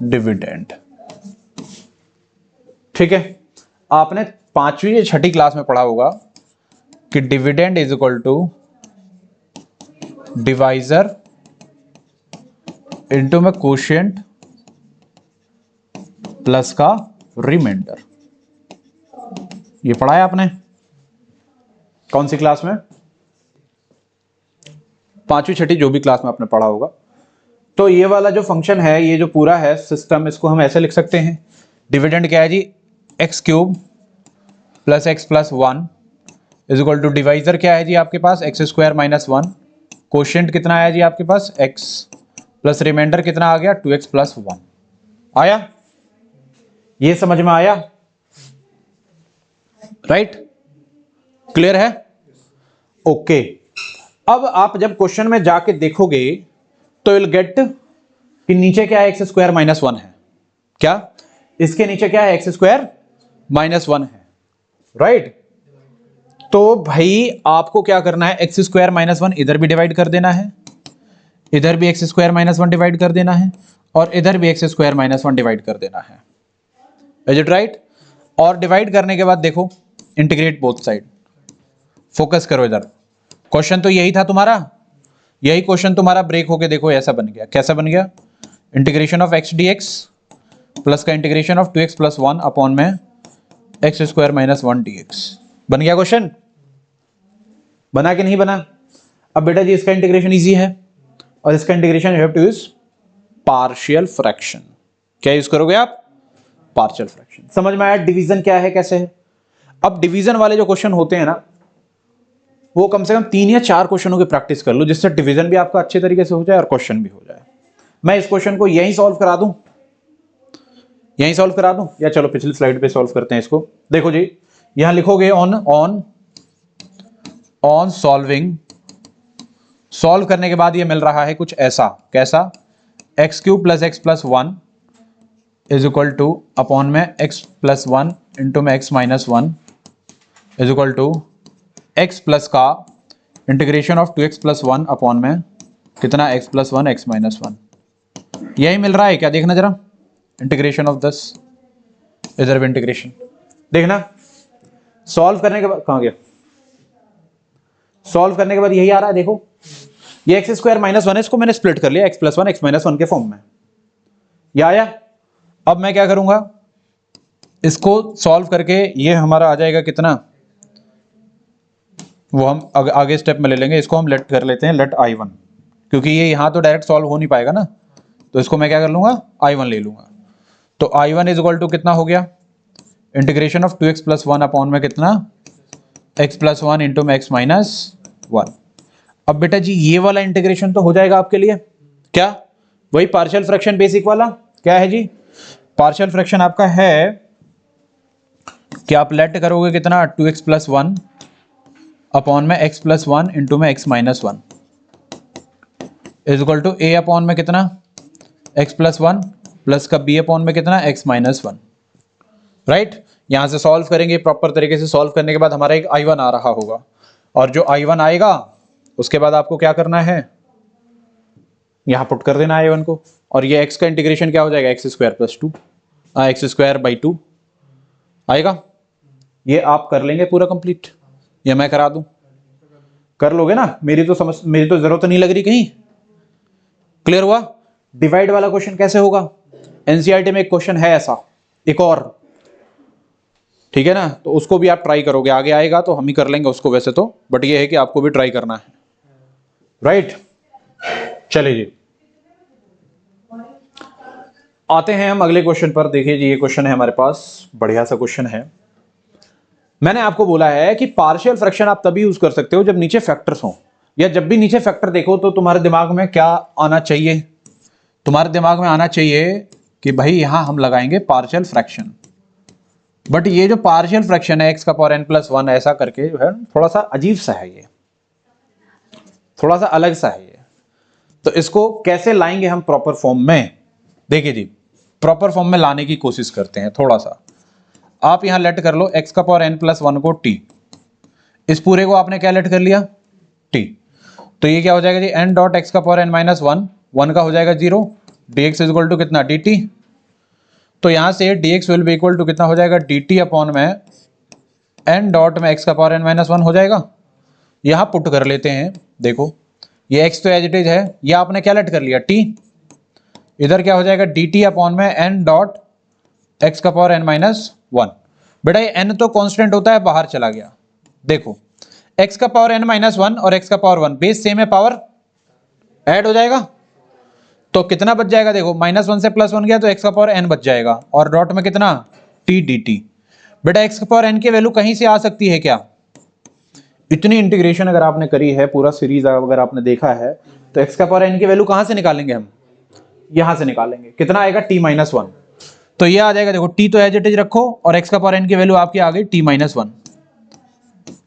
S1: डिविडेंड। ठीक है, आपने 5वीं या 6ठी क्लास में पढ़ा होगा कि dividend is equal to divisor into में कोशिएंट प्लस का रिमाइंडर। ये पढ़ा है आपने कौन सी क्लास में? 5वीं 6ठी जो भी क्लास में आपने पढ़ा होगा। तो ये वाला जो फंक्शन है, ये जो पूरा है सिस्टम, इसको हम ऐसे लिख सकते हैं, डिविडेंड क्या है जी? X cube plus x plus 1 is equal to divisor क्या है जी आपके पास? X square minus 1। कोशिएंट कितना आया जी आपके पास? एक्स प्लस रिमाइंडर कितना आ गया? 2x plus 1। आया? ये समझ में आया? राइट? क्लियर है? ओके। अब आप जब क्वेश्चन में जाके देखोगे तो विल गेट कि नीचे क्या है? एक्स स्क्वायर माइनस 1 है। क्या? इसके नीचे क्या है? एक्स स्क्वायर माइनस 1 है। राइट? तो भाई आपको क्या करना है? एक्स स्क्वायर माइनस 1 इधर भी डिवाइड कर देना है, इधर भी एक्स स्क्वायर माइनस 1 डिवाइड कर देना है, और इधर भी एक्स स्क्वायर माइनस 1 डिवाइड कर देना है। Is it right? और डिवाइड करने के बाद देखो, इंटीग्रेट बोथ साइड। फोकस करो इधर, क्वेश्चन तो यही था तुम्हारा, यही क्वेश्चन तुम्हारा ब्रेक होके देखो ऐसा बन गया। कैसा बन गया? Integration of x d x plus का integration of 2x plus 1 upon में x square minus 1 d x. बन गया क्वेश्चन? बना कि नहीं बना? अब बेटा जी इसका इंटीग्रेशन इजी है, और इसका integration you have to use partial fraction. क्या यूज करोगे आप? Partial fraction. समझ में आया डिवीजन क्या है, कैसे है? अब डिवीजन वाले जो क्वेश्चन होते हैं ना, वो कम से कम 3 या 4 क्वेश्चनों की प्रैक्टिस कर लो, जिससे डिवीजन भी आपका अच्छे तरीके से हो जाए और क्वेश्चन भी हो जाए। मैं इस क्वेश्चन को यहीं सॉल्व करा दूं, यहीं सॉल्व करा दूं या चलो पिछली स्लाइड पे सॉल्व करते हैं इसको। देखो जी, यहां लिखोगे ऑन सॉल्विंग, सॉल्व करने के बाद ये मिल रहा है कुछ ऐसा, कैसा, x cube plus x plus one is equal to upon में एक्स प्लस वन इंटू में x minus one is equal to x plus का integration of 2x plus one upon में कितना x plus one x minus one. यही मिल रहा है क्या, देखना जरा, इंटीग्रेशन ऑफ दिस, इधर भी इंटीग्रेशन देखना। सॉल्व करने के बाद कहां गया, सॉल्व करने के बाद यही आ रहा है, देखो ये एक्स स्क्वायर माइनस वन है, इसको मैंने स्प्लिट कर लिया x plus one x minus one के फॉर्म में, ये आया। अब मैं क्या करूंगा, इसको सॉल्व करके ये हमारा आ जाएगा कितना, वो हम आगे स्टेप में ले लेंगे। इसको हम लेट कर लेते हैं, लेट आई वन, क्योंकि ये यहां तो डायरेक्ट सॉल्व हो नहीं पाएगा ना, तो इसको मैं क्या कर लूंगा, आई वन ले लूंगा। तो I one is equal to कितना हो गया, integration of 2x plus one upon में कितना, x प्लस वन इंटू में एक्स माइनस वन। अब बेटा जी ये वाला इंटीग्रेशन तो हो जाएगा आपके लिए, क्या, वही पार्शियल फ्रैक्शन बेसिक वाला, क्या है जी, पार्शियल फ्रैक्शन आपका है कि आप लेट करोगे कितना, 2x प्लस वन अपॉन में x प्लस वन इंटू में x minus one is equal to a upon में कितना, x प्लस वन प्लस का b अपॉन में कितना, x माइनस वन, राइट। यहां से सॉल्व करेंगे प्रॉपर तरीके से, सॉल्व करने के बाद हमारा एक I1 आ रहा होगा, और जो I1 आएगा उसके बाद आपको क्या करना है, यहां पुट कर देना I1 को, और ये x का इंटीग्रेशन क्या हो जाएगा, x square plus two, x square by two आएगा। ये आप कर लेंगे पूरा कंप्लीट, या मैं करा दूं, कर लोगे ना, मेरी तो जरूरत नहीं लग रही कहीं, क्लियर हुआ। डिवाइड वाला क्वेश्चन कैसे होगा, एनसीईआरटी में एक क्वेश्चन है ऐसा एक और, ठीक है ना, तो उसको भी आप ट्राई करोगे, आगे आएगा तो हम ही कर लेंगे उसको वैसे तो, बट ये है कि आपको भी ट्राई करना है, राइट। चलिए जी, आते हैं हम अगले क्वेश्चन पर। देखिए जी, ये क्वेश्चन है हमारे पास, बढ़िया सा क्वेश्चन है। मैंने आपको बोला है कि पार्शियल फ्रैक्शन आप तभी यूज कर सकते हो जब नीचे फैक्टर्स हो, या जब भी नीचे फैक्टर देखो तो तुम्हारे दिमाग में क्या आना चाहिए, तुम्हारे दिमाग में आना चाहिए कि भाई यहां हम लगाएंगे पार्शियल फ्रैक्शन। बट ये जो पार्शियल फ्रैक्शन है एक्स का पावर n प्लस वन ऐसा करके जो है थोड़ा सा अजीब सा है, ये थोड़ा सा अलग सा है ये, तो इसको कैसे लाएंगे हम प्रॉपर फॉर्म में। देखिए जी, प्रॉपर फॉर्म में लाने की कोशिश करते हैं थोड़ा सा। आप यहां लेट कर लो एक्स का पावर n प्लस वन को t, इस पूरे को आपने क्या लेट कर लिया, t, तो ये क्या हो जाएगा जी, n डॉट एक्स का power n minus one, one का हो जाएगा zero, dx is equal to कितना, dt। तो यहां से dx will be equal to कितना हो जाएगा, dt अपॉन में n डॉट में x का पावर n माइनस वन हो जाएगा। यहां पुट कर लेते हैं, देखो ये x तो एज इट इज है, ये आपने क्या लेट कर लिया, t, इधर क्या हो जाएगा, dt अपॉन में n डॉट x का पावर n माइनस वन। बेटा ये n तो कांस्टेंट होता है, बाहर चला गया, देखो x का पावर n माइनस वन और x का पावर वन, बेस सेम है, पावर ऐड हो जाएगा, तो कितना बच जाएगा, देखो माइनस वन से प्लस वन गया तो x का पावर n बच जाएगा, और डॉट में कितना, t dt। बेटा x का पावर n की वैल्यू कहीं से आ सकती है क्या, इतनी इंटीग्रेशन अगर आपने करी है, पूरा सीरीज अगर आपने देखा है, तो x का पावर n की वैल्यू कहां से निकालेंगे हम, यहां से निकालेंगे, कितना आएगा, t माइनस वन, तो ये आ जाएगा, देखो t तो एज इट इज रखो, और x का पावर n की वैल्यू आपकी आ गई t माइनस वन।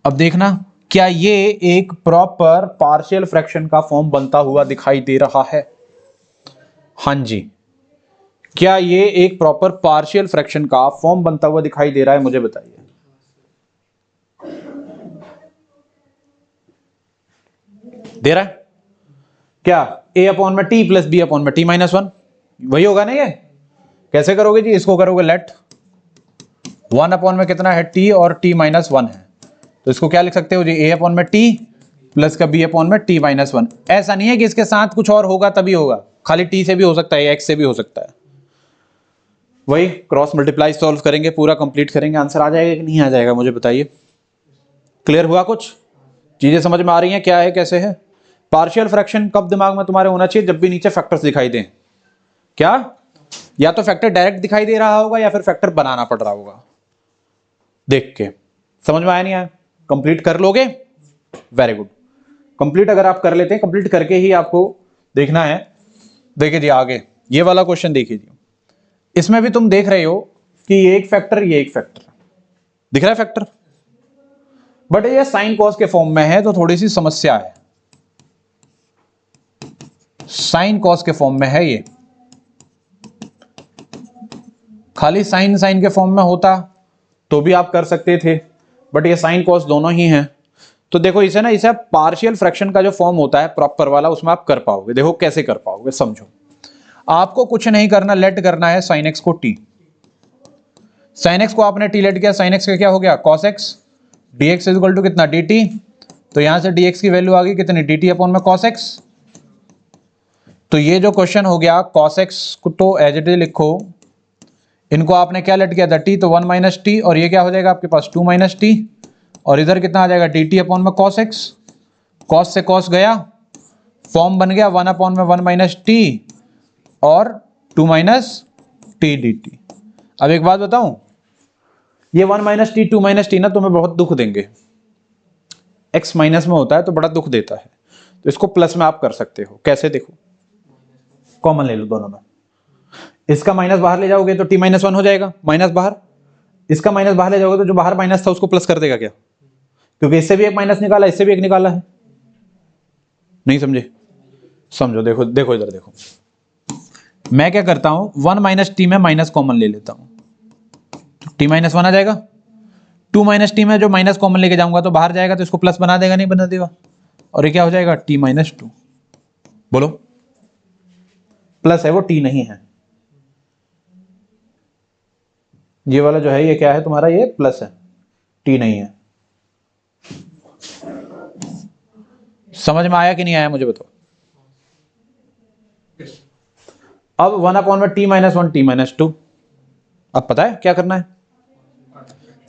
S1: अब देखना क्या ये एक प्रॉपर पार्शियल फ्रैक्शन का फॉर्म बनता हुआ दिखाई दे रहा है, हाँ जी, क्या ये एक प्रॉपर पार्शियल फ्रैक्शन का फॉर्म बनता हुआ दिखाई दे रहा है, मुझे बताइए। दे रहा है क्या, a अपॉन में t प्लस b अपॉन में t माइनस वन, वही होगा ना ये। कैसे करोगे जी, इसको करोगे लेट वन अपॉन में कितना है, t और t माइनस वन है, तो इसको क्या लिख सकते हो जी, a अपॉन में t प्लस का b अपॉन में t माइनस वन। ऐसा नहीं है कि इसके साथ कुछ और होगा तभी होगा, खाली t से भी हो सकता है, x से भी हो सकता है। वही क्रॉस मल्टीप्लाई सॉल्व करेंगे, पूरा कंप्लीट करेंगे, आंसर आ जाएगा कि नहीं आ जाएगा, मुझे बताइए। क्लियर हुआ, कुछ चीजें समझ में आ रही हैं, क्या है कैसे है। पार्शियल फ्रैक्शन कब दिमाग में तुम्हारे होना चाहिए, जब भी नीचे फैक्टर्स दिखाई दें, क्या, या तो फैक्टर डायरेक्ट दिखाई दे रहा होगा या फिर फैक्टर बनाना पड़ रहा होगा, देख के समझ में आया नहीं आया, कंप्लीट कर लोगे, वेरी गुड। कंप्लीट अगर आप कर लेते हैं, कंप्लीट करके ही आपको देखना है। देखिए जी आगे ये वाला क्वेश्चन देखिए जी, इसमें भी तुम देख रहे हो कि ये एक फैक्टर, ये एक फैक्टर दिख रहा है फैक्टर, बट ये साइन कॉस के फॉर्म में है तो थोड़ी सी समस्या है। साइन कॉस के फॉर्म में है ये, खाली साइन साइन के फॉर्म में होता तो भी आप कर सकते थे, बट ये साइन कॉस दोनों ही हैं। तो देखो इसे ना, इसे पार्शियल फ्रैक्शन का जो फॉर्म होता है प्रॉपर वाला, उसमें आप कर पाओगे। देखो कैसे कर पाओगे, समझो। आपको कुछ नहीं करना, लेट करना है साइन एक्स को टी। साइन एक्स को आपने टी लेट किया, साइन एक्स का क्या हो गया cos x, d x is equal to कितना डी टी। तो यहां से डी एक्स की वैल्यू आ गई कितनी, डी टी अपॉन में कॉस एक्स। तो ये जो क्वेश्चन हो गया कॉस एक्स को तो एज इट इज लिखो, इनको आपने क्या लेट किया था टी, तो 1 माइनस टी, और ये क्या हो जाएगा आपके पास 2 माइनस टी, और इधर कितना आ जाएगा डी टी अपॉन में कॉस एक्स। कॉस से कॉस गया, फॉर्म बन गया 1 अपॉन में 1 माइनस टी और 2 माइनस टी डी टी। अब एक बात बताऊं, ये 1 माइनस टी 2 माइनस टी ना तुम्हें बहुत दुख देंगे। एक्स माइनस में होता है तो बड़ा दुख देता है, तो इसको प्लस में आप कर सकते हो। कैसे, देखो कॉमन ले लो दोनों में, इसका माइनस बाहर ले जाओगे तो टी माइनस 1 हो जाएगा, माइनस बाहर, इसका माइनस बाहर ले जाओगे तो जो बाहर माइनस था उसको प्लस कर देगा क्या, क्योंकि इससे भी एक माइनस निकाला, इससे भी एक निकाला है। नहीं समझे, समझो। देखो देखो इधर देखो, मैं क्या करता हूं 1 माइनस टी में माइनस कॉमन ले लेता हूं, तो टी माइनस 1 आ जाएगा। 2 माइनस टी में जो माइनस कॉमन लेके जाऊंगा तो बाहर जाएगा, तो इसको प्लस बना देगा, नहीं बना देगा, और ये क्या हो जाएगा टी माइनस 2। बोलो, प्लस है वो, टी नहीं है। ये वाला जो है ये क्या है तुम्हारा, ये प्लस है, टी नहीं है। समझ में आया कि नहीं आया मुझे बताओ। अब 1 अपॉन में टी माइनस 1 टी माइनस 2, अब पता है क्या करना है,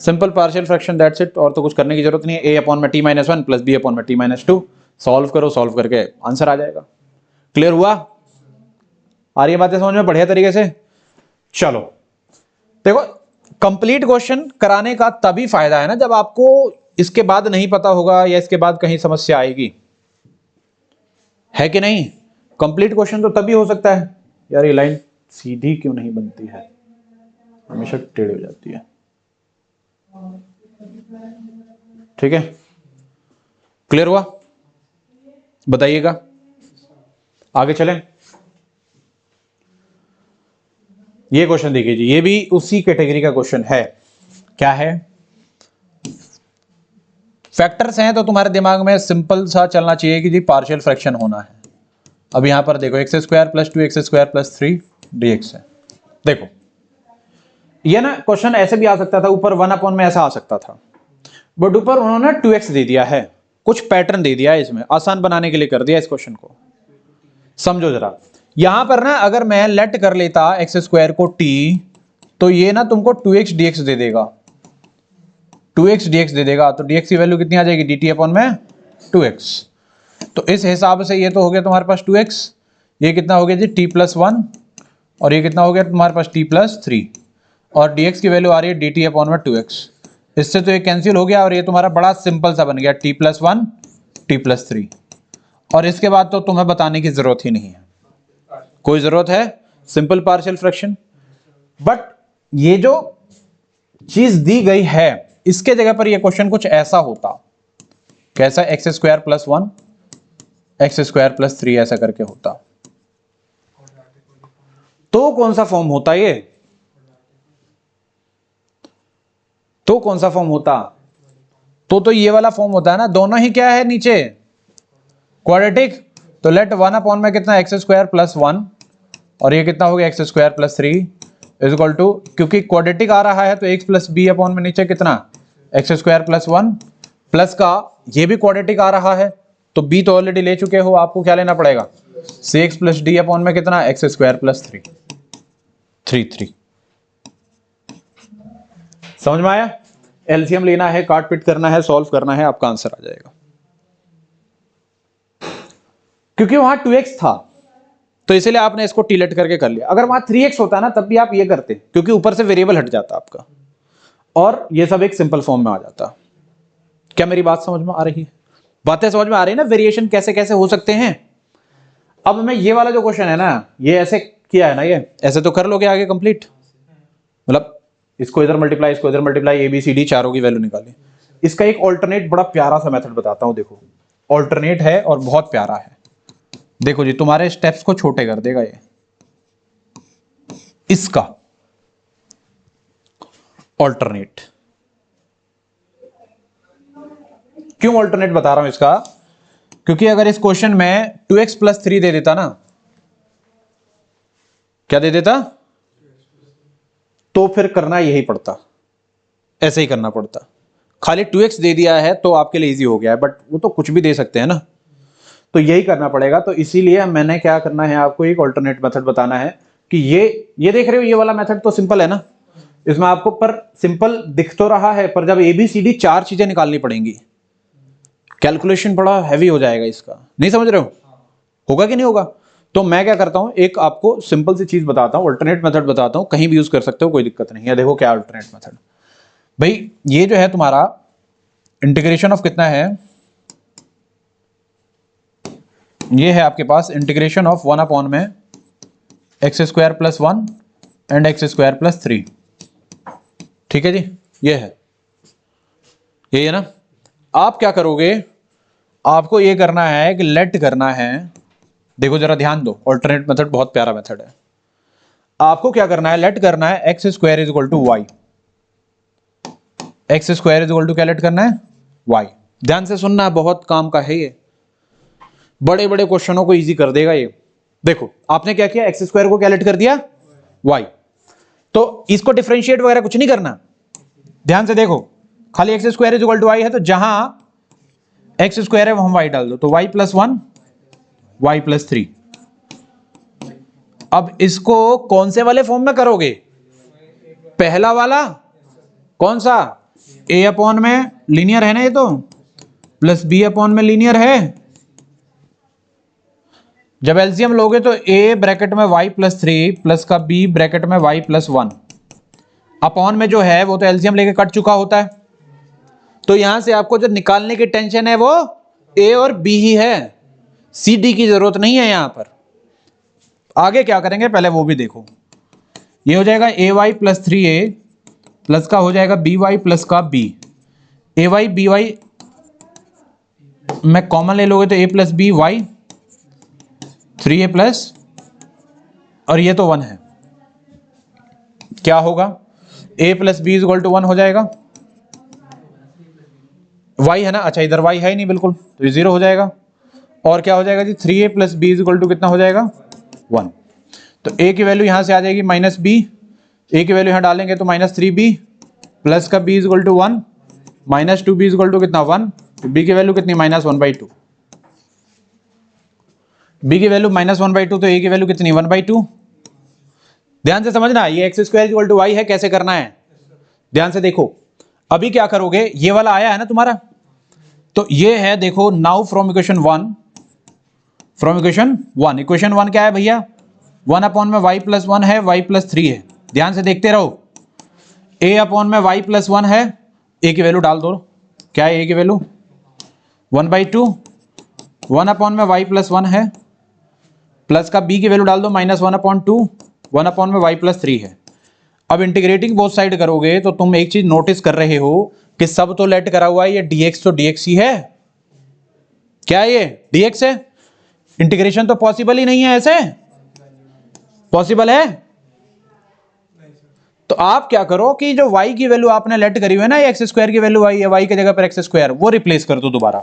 S1: simple partial fraction, that's it. और तो कुछ करने की जरूरत नहीं है। ए अपॉन में t minus 1 plus b upon में टी माइनस 2, सॉल्व करो, सॉल्व करके आंसर आ जाएगा। क्लियर हुआ, आ रही है बातें समझ में बढ़िया तरीके से। चलो देखो, कंप्लीट क्वेश्चन कराने का तभी फायदा है ना जब आपको इसके बाद नहीं पता होगा या इसके बाद कहीं समस्या आएगी, है कि नहीं। कंप्लीट क्वेश्चन तो तभी हो सकता है। यार ये लाइन सीधी क्यों नहीं बनती है, हमेशा टेढ़ी हो जाती है। ठीक है, क्लियर हुआ, बताइएगा, आगे चलें। ये क्वेश्चन देखिए जी, ये भी उसी कैटेगरी का क्वेश्चन है। क्या है, फैक्टर्स हैं तो तुम्हारे दिमाग में सिंपल सा चलना चाहिए कि जी पार्शियल फ्रैक्शन होना है। अब यहां पर देखो x square plus 2x square plus 3 dx है। देखो ये ना क्वेश्चन ऐसे भी आ सकता था, ऊपर 1 अपॉन में ऐसा आ सकता था, बट ऊपर उन्होंने 2x दे दिया है, कुछ पैटर्न दे दिया है, इसमें आसान बनाने के लिए कर दिया इस क्वेश्चन को। समझो जरा, यहां पर ना अगर मैं लेट कर लेता एक्स स्क्वायर को t, तो ये ना तुमको 2x dx दे देगा, 2x dx दे देगा। तो dx की वैल्यू कितनी आ जाएगी, dt अपॉन में 2x। तो इस हिसाब से ये तो हो गया तुम्हारे पास 2x, ये कितना हो गया जी t प्लस 1, और ये कितना हो गया तुम्हारे पास t प्लस 3, और dx की वैल्यू आ रही है dt अपॉन में 2x। इससे तो ये कैंसिल हो गया और ये तुम्हारा बड़ा सिंपल सा बन गया t प्लस 1 t प्लस 3। और इसके बाद तो तुम्हें बताने की जरूरत ही नहीं है, कोई जरूरत है, सिंपल पार्शियल फ्रैक्शन। बट ये जो चीज दी गई है इसके जगह पर ये क्वेश्चन कुछ ऐसा होता, कैसा, x square plus 1 x square plus 3 ऐसा करके होता, तो कौन सा फॉर्म होता ये, तो कौन सा फॉर्म होता, तो ये वाला फॉर्म होता है ना। दोनों ही क्या है नीचे क्वाड्रेटिक, तो लेट 1 अपॉन में कितना एक्स स्क्वायर प्लस 1, और ये कितना हो गया x square plus 3 is equal to, क्योंकि क्वाड्रेटिक आ रहा है तो एक्स प्लस बी अपॉन में नीचे कितना एक्स स्क्वायर प्लस 1, प्लस का ये भी क्वाड्रेटिक आ रहा है तो बी तो ऑलरेडी ले चुके हो, आपको क्या लेना पड़ेगा सी एक्स प्लस डी अपॉन में कितना एक्स स्क्वायर प्लस 3। समझ में आया, एलसीएम लेना है, काट पिट करना है, सॉल्व करना है, आपका आंसर आ जाएगा। क्योंकि वहां 2x था तो इसलिए आपने इसको टीलेट करके कर लिया। अगर वहां 3x होता ना तब भी आप ये करते, क्योंकि ऊपर से वेरिएबल हट जाता आपका और ये सब एक सिंपल फॉर्म में आ जाता। क्या मेरी बात समझ में आ रही है, बातें समझ में आ रही है ना, वेरिएशन कैसे कैसे हो सकते हैं। अब मैं ये वाला जो क्वेश्चन है ना, ये ऐसे किया है ना, ये ऐसे तो कर लोगे आगे कंप्लीट, मतलब इसको इधर मल्टीप्लाई, इसको इधर मल्टीप्लाई, ABCD चारों की वैल्यू निकाली। इसका एक ऑल्टरनेट बड़ा प्यारा सा मेथड बताता हूं, देखो ऑल्टरनेट है और बहुत प्यारा है। देखो जी, तुम्हारे स्टेप्स को छोटे कर देगा ये। इसका ऑल्टरनेट, क्यों ऑल्टरनेट बता रहा हूं इसका, क्योंकि अगर इस क्वेश्चन में 2x + 3 दे देता ना, क्या दे देता, तो फिर करना यही पड़ता, ऐसे ही करना पड़ता। खाली 2x दे दिया है तो आपके लिए इजी हो गया है, बट वो तो कुछ भी दे सकते हैं ना, तो यही करना पड़ेगा। तो इसीलिए मैंने क्या करना है, आपको एक ऑल्टरनेट मेथड बताना है कि ये देख रहे हो, ये वाला मेथड तो सिंपल है ना, इसमें आपको पर सिंपल दिख तो रहा है, पर जब ABCD 4 चीजें निकालनी पड़ेंगी, कैलकुलेशन बड़ा हैवी हो जाएगा इसका, नहीं समझ रहे हो, होगा कि नहीं होगा। तो मैं क्या करता हूं, एक आपको सिंपल सी चीज बताता हूं, ऑल्टरनेट मेथड बताता हूं, कहीं भी यूज कर सकते हो, कोई दिक्कत नहीं है। देखो क्या ऑल्टरनेट मेथड, भाई ये जो है तुम्हारा इंटीग्रेशन ऑफ कितना है, ये है आपके पास इंटीग्रेशन ऑफ 1 में x² + 1 एंड x² + 3, ठीक है जी, ये है, ये है ना। आप क्या करोगे, आपको ये करना है कि लेट करना है, देखो जरा ध्यान दो, ऑल्टरनेट मेथड बहुत प्यारा मेथड है। आपको क्या करना है, लेट करना है x² = y, x² क्या लेट करना है, y। ध्यान से सुनना, बहुत काम का है ये, बड़े बड़े क्वेश्चनों को इजी कर देगा ये। देखो आपने क्या किया, x² को क्या लेट कर दिया, y, तो इसको डिफरेंशिएट वगैरह कुछ नहीं करना, ध्यान से देखो, खाली x² = y है, तो जहां x² है वहां y डाल दो, तो y + 1 y + 3। अब इसको कौन से वाले फॉर्म में करोगे, पहला वाला, कौन सा, a/ में लीनियर है ना ये तो, प्लस b/ में लीनियर है। जब एलसीएम लोगे तो a ब्रैकेट में y + 3 प्लस का b ब्रैकेट में y + 1 अपॉन में जो है वो तो एलसीएम लेके कट चुका होता है, तो यहां से आपको जो निकालने की टेंशन है वो a और b ही है, सी डी की जरूरत नहीं है यहां पर। आगे क्या करेंगे पहले वो भी देखो, ये हो जाएगा ay + 3a प्लस का हो जाएगा by प्लस का b, ay by में कॉमन ले लोगे तो a + b y 3a plus, और ये तो 1 है, क्या होगा, a + b = 1 हो जाएगा, y है ना, अच्छा इधर y है ही नहीं बिल्कुल, तो ये 0 हो जाएगा, और क्या हो जाएगा जी, 3a + b = कितना हो जाएगा, 1। तो a की वैल्यू यहां से आ जाएगी -b, a की वैल्यू यहां डालेंगे तो -3b प्लस का b = 1 -2b = कितना 1, तो b की वैल्यू कितनी -1/2, b की वैल्यू -1/2, तो a की वैल्यू कितनी 1/2। ध्यान से समझना, ये x² = y है, कैसे करना है ध्यान से देखो। अभी क्या करोगे, ये वाला आया है ना तुम्हारा, तो ये है देखो, नाउ फ्रॉम इक्वेशन 1, इक्वेशन 1 क्या है भैया, 1 में y + 1 है, y + 3 है, ध्यान से देखते रहो, a में y + 1 है, a की वैल्यू डाल दो, क्या है a की वैल्यू 1/2, 1 में y + 1 है, प्लस का b की वैल्यू डाल दो -1/2, 1 में y + 3 है। अब इंटीग्रेटिंग बोथ साइड करोगे तो तुम एक चीज नोटिस कर रहे हो कि सब तो लेट करा हुआ है, ये dx तो dx ही है, क्या है ये dx है, इंटीग्रेशन तो पॉसिबल ही नहीं है, ऐसे पॉसिबल है। तो आप क्या करो कि जो y की वैल्यू आपने लेट करी हुई है ना, x² की वैल्यू y है, y की जगह पर x², वो रिप्लेस कर दो, दोबारा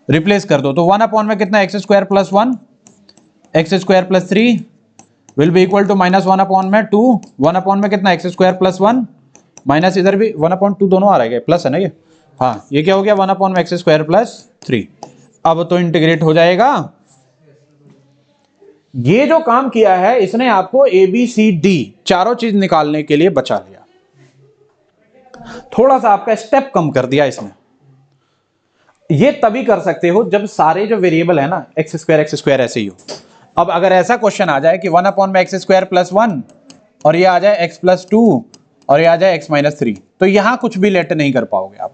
S1: रिप्लेस कर दो, तो 1 में कितना x² + 1 x² + 3 will be equal to -1 में 2, 1 में कितना x² + 1 माइनस, इधर भी 1/2 दोनों आ रहा है, प्लस है ना ये, हाँ ये क्या हो गया 1 में x² + 3। अब तो इंटीग्रेट हो जाएगा। ये जो काम किया है इसने आपको ABCD चारों चीज निकालने के लिए बचा लिया, थोड़ा सा आपका स्टेप कम कर दिया इसने। ये तभी कर सकते हो जब सारे जो वेरिएबल है ना x² ऐसे ही हो। अब अगर ऐसा क्वेश्चन आ जाए कि 1 में x² + 1 और ये आ जाए x + 2 और ये आ जाए x - 3, तो यहां कुछ भी लेट नहीं कर पाओगे आप,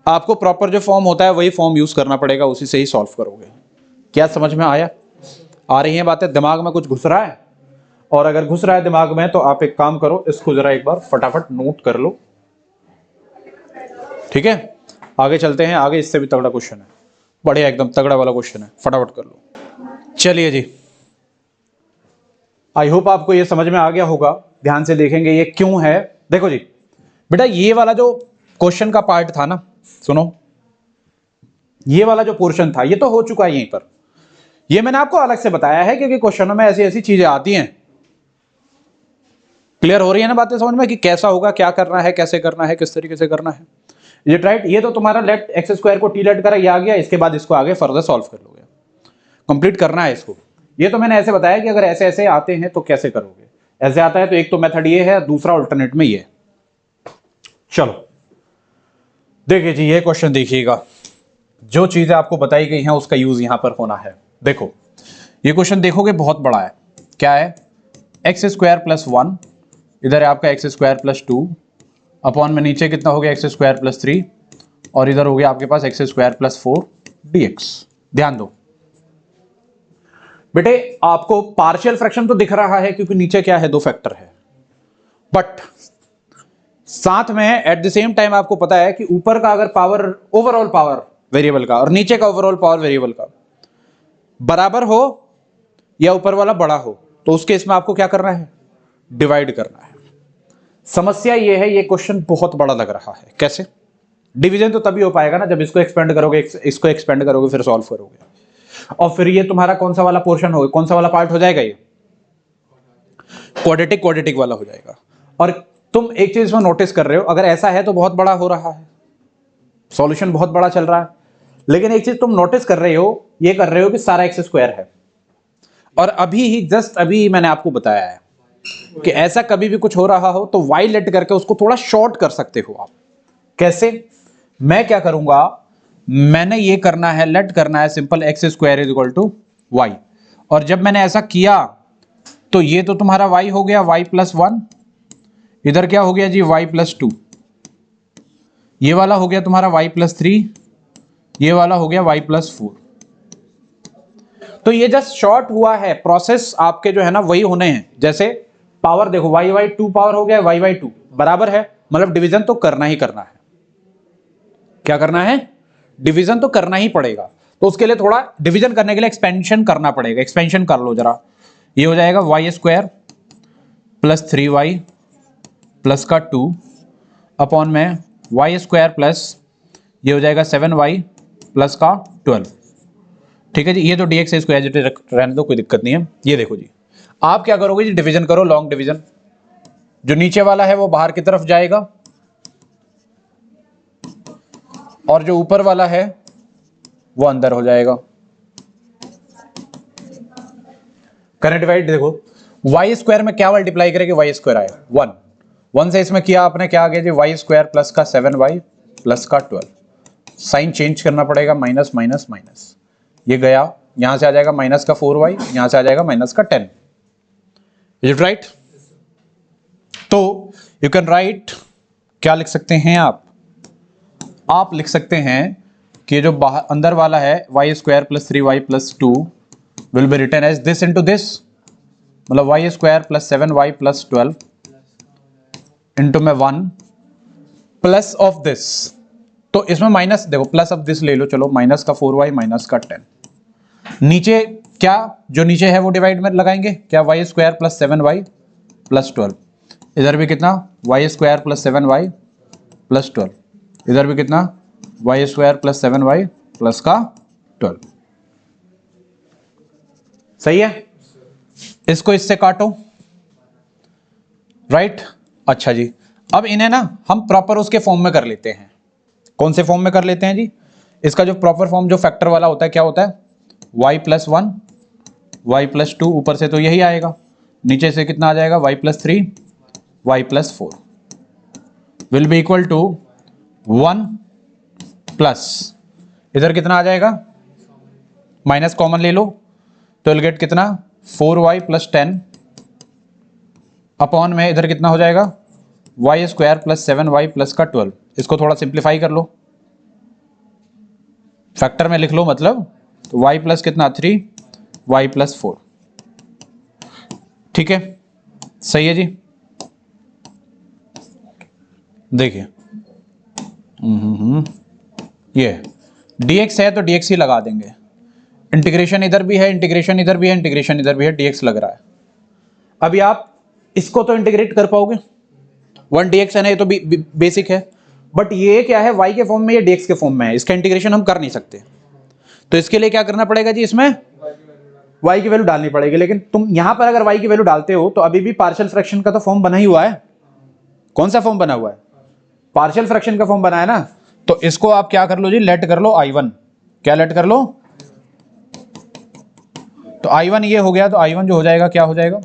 S1: आपको प्रॉपर जो फॉर्म होता है वही फॉर्म यूज करना पड़ेगा, उसी से ही सॉल्व करोगे। क्या समझ में आया, आ रही हैं बातें, दिमाग में कुछ घुस रहा है, और अगर घुस रहा है दिमाग में तो आप एक काम करो, इसको जरा एक बार फटाफट नोट कर लो। ठीक है, आगे चलते हैं, आगे इससे भी तगड़ा क्वेश्चन है, बढ़िया एकदम तगड़ा वाला क्वेश्चन है, फटाफट कर लो। चलिए जी, आई होप आपको ये समझ में आ गया होगा। ध्यान से देखेंगे ये क्यों है। देखो जी बेटा, ये वाला जो क्वेश्चन का पार्ट था ना, सुनो, ये वाला जो पोर्शन था ये तो हो चुका है यहीं पर। ये मैंने आपको अलग से बताया है क्योंकि क्वेश्चनों में ऐसी ऐसी चीजें आती हैं। क्लियर हो रही है ना बातें समझ में कि कैसा होगा, क्या करना है, कैसे करना है, किस तरीके से करना है। ये राइट, ये तो तुम्हारा लेट एक्स स्क्वायर को टी लेट करा, ये आ गया। इसके बाद इसको आगे फर्दर सॉल्व कर लोगे, कंप्लीट करना है इसको। ये तो मैंने ऐसे बताया कि अगर ऐसे ऐसे आते हैं तो कैसे करोगे। ऐसे आता है तो एक तो मेथड ये है, दूसरा अल्टरनेट में ये। चलो देखिए जी, ये क्वेश्चन देखिएगा, जो चीजें आपको बताई गई हैं उसका यूज यहां पर होना है। देखो ये क्वेश्चन देखोगे बहुत बड़ा है। क्या है, एक्स स्क्वायर प्लस 1, इधर है आपका एक्स स्क्वायर प्लस 2, अपॉन में नीचे कितना हो गया एक्स स्क्वायर प्लस 3, और इधर हो गया आपके पास एक्स स्क्वायर प्लस 4 dx। ध्यान दो बेटे, आपको पार्शियल फ्रैक्शन तो दिख रहा है क्योंकि नीचे क्या है, 2 फैक्टर है, बट साथ में एट द सेम टाइम आपको पता है कि ऊपर का अगर पावर, ओवरऑल पावर वेरिएबल का, और नीचे का ओवरऑल पावर वेरिएबल का बराबर हो या ऊपर वाला बड़ा हो, तो उस केस में आपको क्या करना है, डिवाइड करना है। समस्या ये है, ये क्वेश्चन बहुत बड़ा लग रहा है। कैसे डिवीजन तो तभी हो पाएगा ना जब इसको एक्सपेंड करोगे, इसको एक्सपेंड करोगे, फिर सॉल्व करोगे, और फिर ये तुम्हारा कौन सा वाला पोर्शन होगा, कौन सा वाला पार्ट हो जाएगा, ये क्वाड्रेटिक वाला हो जाएगा। और तुम एक चीज में नोटिस कर रहे हो, अगर ऐसा है तो बहुत बड़ा हो रहा है, सॉल्यूशन बहुत बड़ा चल रहा है, लेकिन एक चीज तुम नोटिस कर रहे हो, ये कर रहे हो कि सारा एक्स स्क्वायर है। और अभी ही जस्ट अभी मैंने आपको बताया है कि ऐसा कभी भी कुछ हो रहा हो तो वाई लेट करके उसको थोड़ा शॉर्ट कर सकते हो आप। कैसे, मैं क्या करूंगा, मैंने ये करना है, लेट करना है simple, x square is equal to y, और जब मैंने ऐसा किया तो ये तो तुम्हारा y हो गया y प्लस 1, इधर क्या हो गया जी y प्लस 2, ये वाला हो गया तुम्हारा y प्लस 3, ये वाला हो गया y प्लस 4। तो ये जस्ट शॉर्ट हुआ है, प्रोसेस आपके जो है ना वही होने हैं। जैसे पावर देखो, y 2 पावर हो गया, y 2 बराबर है, मतलब डिवीजन तो करना ही करना है। क्या करना है, डिवीजन तो करना ही पड़ेगा। तो उसके लिए थोड़ा डिवीजन करने के लिए एक्सपेंशन करना पड़ेगा। एक्सपेंशन कर लो जरा, ये हो जाएगा Y square plus 3y plus का 2 अपॉन में वाई स्क्वायर प्लस ये हो जाएगा 7y प्लस का 12। ठीक है जी, ये तो dx स्क्वायर रहने दो, कोई दिक्कत नहीं है। ये देखो जी, आप क्या करोगे जी, डिवीजन करो, लॉन्ग डिवीजन। जो नीचे वाला है वो बाहर की तरफ जाएगा और जो ऊपर वाला है वो अंदर हो जाएगा। करें डिवाइड, देखो वाई स्क्वायर में क्या मल्टीप्लाई करेंगे, वाई स्क्वायर आया 1, 1 से इसमें किया आपने, क्या आ गया जी वाई स्क्वायर प्लस का 7y प्लस का 12। साइन चेंज करना पड़ेगा, माइनस माइनस माइनस, ये गया, यहां से आ जाएगा माइनस का 4y, यहां से आ जाएगा माइनस का 10। Is it right? तो यू कैन राइट, क्या लिख सकते हैं आप लिख सकते हैं कि जो बाहर अंदर वाला है y square plus 3y plus 2 will be written as this into this, मतलब y square plus 7y plus 12 into में 1 प्लस ऑफ दिस। तो इसमें माइनस देखो, प्लस ऑफ दिस ले लो, चलो माइनस का 4y माइनस का 10। नीचे क्या, जो नीचे है वो डिवाइड में लगाएंगे, क्या Y square plus 7y plus 12, इधर भी कितना Y square plus 7y plus 12, इधर भी कितना Y square plus 7y plus का 12। सही है, इसको इससे काटो, राइट। अच्छा जी, अब इन्हें ना हम प्रॉपर उसके फॉर्म में कर लेते हैं। कौन से फॉर्म में कर लेते हैं जी, इसका जो प्रॉपर फॉर्म जो फैक्टर वाला होता है क्या होता है, y प्लस 1 y प्लस 2, ऊपर से तो यही आएगा, नीचे से कितना आ जाएगा y plus 3 y plus 4 will be equal to 1 plus इधर कितना आ जाएगा, माइनस कॉमन ले लो तो विल गेट कितना 4y प्लस 10 अपॉन में इधर कितना हो जाएगा Y square plus 7y plus का 12। इसको थोड़ा सिंप्लीफाई कर लो, फैक्टर में लिख लो मतलब, तो y प्लस कितना 3 y प्लस 4। ठीक है, सही है जी। देखिए ये dx है तो dx ही लगा देंगे, इंटीग्रेशन इधर भी है, इंटीग्रेशन इधर भी है, इंटीग्रेशन इधर भी है, dx लग रहा है। अभी आप इसको तो इंटीग्रेट कर पाओगे, 1 dx है ना, ये तो बेसिक है, बट ये क्या है, y के फॉर्म में, ये dx के फॉर्म में है, इसका इंटीग्रेशन हम कर नहीं सकते। तो इसके लिए क्या करना पड़ेगा जी, इसमें y की वैल्यू डालनी पड़ेगी। लेकिन तुम यहां पर अगर y की वैल्यू डालते हो तो अभी भी पार्शियल फ्रैक्शन का तो फॉर्म बना ही हुआ है। कौन सा फॉर्म बना हुआ है? पार्शियल फ्रैक्शन का फॉर्म बना है ना। तो इसको आप क्या कर लो जी, लेट कर लो I1। क्या लेट कर लो? तो I1 ये हो गया, तो I1 जो हो जाएगा, क्या हो जाएगा,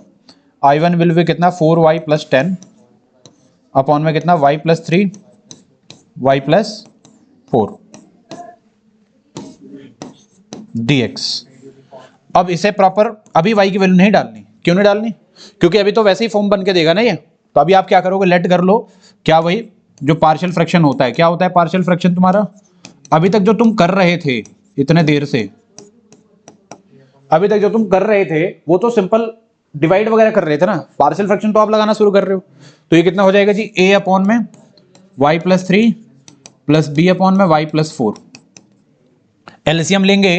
S1: I1 विल बी कितना, 4y + 10 अपॉन में कितना, y + 3 y + 4 dx। अब इसे प्रॉपर, अभी y की वैल्यू नहीं डालनी। क्यों नहीं डालनी? क्योंकि अभी तो वैसे ही फॉर्म बन के देगा ना ये। तो अभी आप क्या करोगे, लेट कर लो, क्या वही जो पार्शियल फ्रैक्शन होता है, क्या होता है पार्शियल फ्रैक्शन तुम्हारा, अभी तक जो तुम कर रहे थे इतने देर से, अभी तक जो तुम कर रहे थे वो तो सिंपल डिवाइड वगैरह कर रहे थे ना, पार्शियल फ्रैक्शन तो आप लगाना शुरू कर रहे हो। तो ये कितना हो जाएगा जी, a अपॉन में y + 3 प्लस b अपॉन में y + 4। एलसीएम लेंगे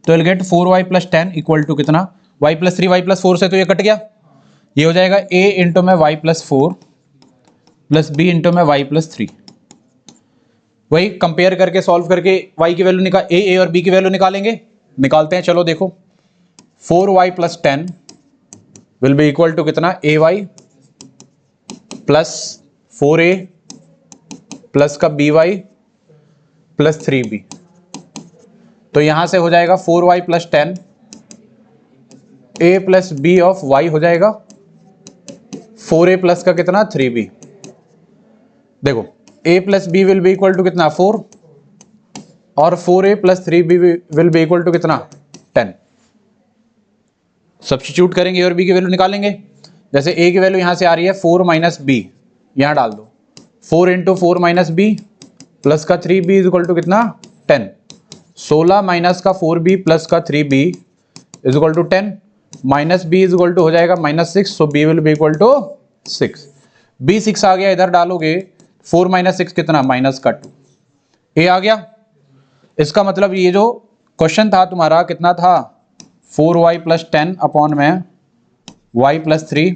S1: तो will get 4y + 10 equal to कितना, y + 3 y + 4 से तो ये कट गया, ये हो जाएगा a इंटू में y + 4 प्लस b इंटू में y + 3। वही कंपेयर करके सॉल्व करके y की वैल्यू निकाल, a और b की वैल्यू निकालेंगे, निकालते हैं। चलो देखो, 4y + 10 will be equal to कितना, ay प्लस 4a प्लस का by प्लस 3b। तो यहां से हो जाएगा 4y + 10 a plus b of y हो जाएगा 4a प्लस का कितना, 3b। देखो a plus b will be equal to कितना, 4 और 4a plus 3b will be equal to कितना, 10। सब्स्टिट्यूट करेंगे और b की वैल्यू निकालेंगे। जैसे a की वैल्यू यहां से आ रही है 4 - b, यहां डाल दो, 4 × 4 - b प्लस का 3b इज इक्वल टू कितना, 10। 16 माइनस का 4b प्लस का 3b is equal to 10, minus b is equal to हो जाएगा -6, so b will be equal to 6। b 6 आ गया, इधर डालोगे 4 - 6 कितना, माइनस का 2, a आ गया। इसका मतलब ये जो क्वेश्चन था तुम्हारा कितना था, 4y + 10 अपॉन में y + 3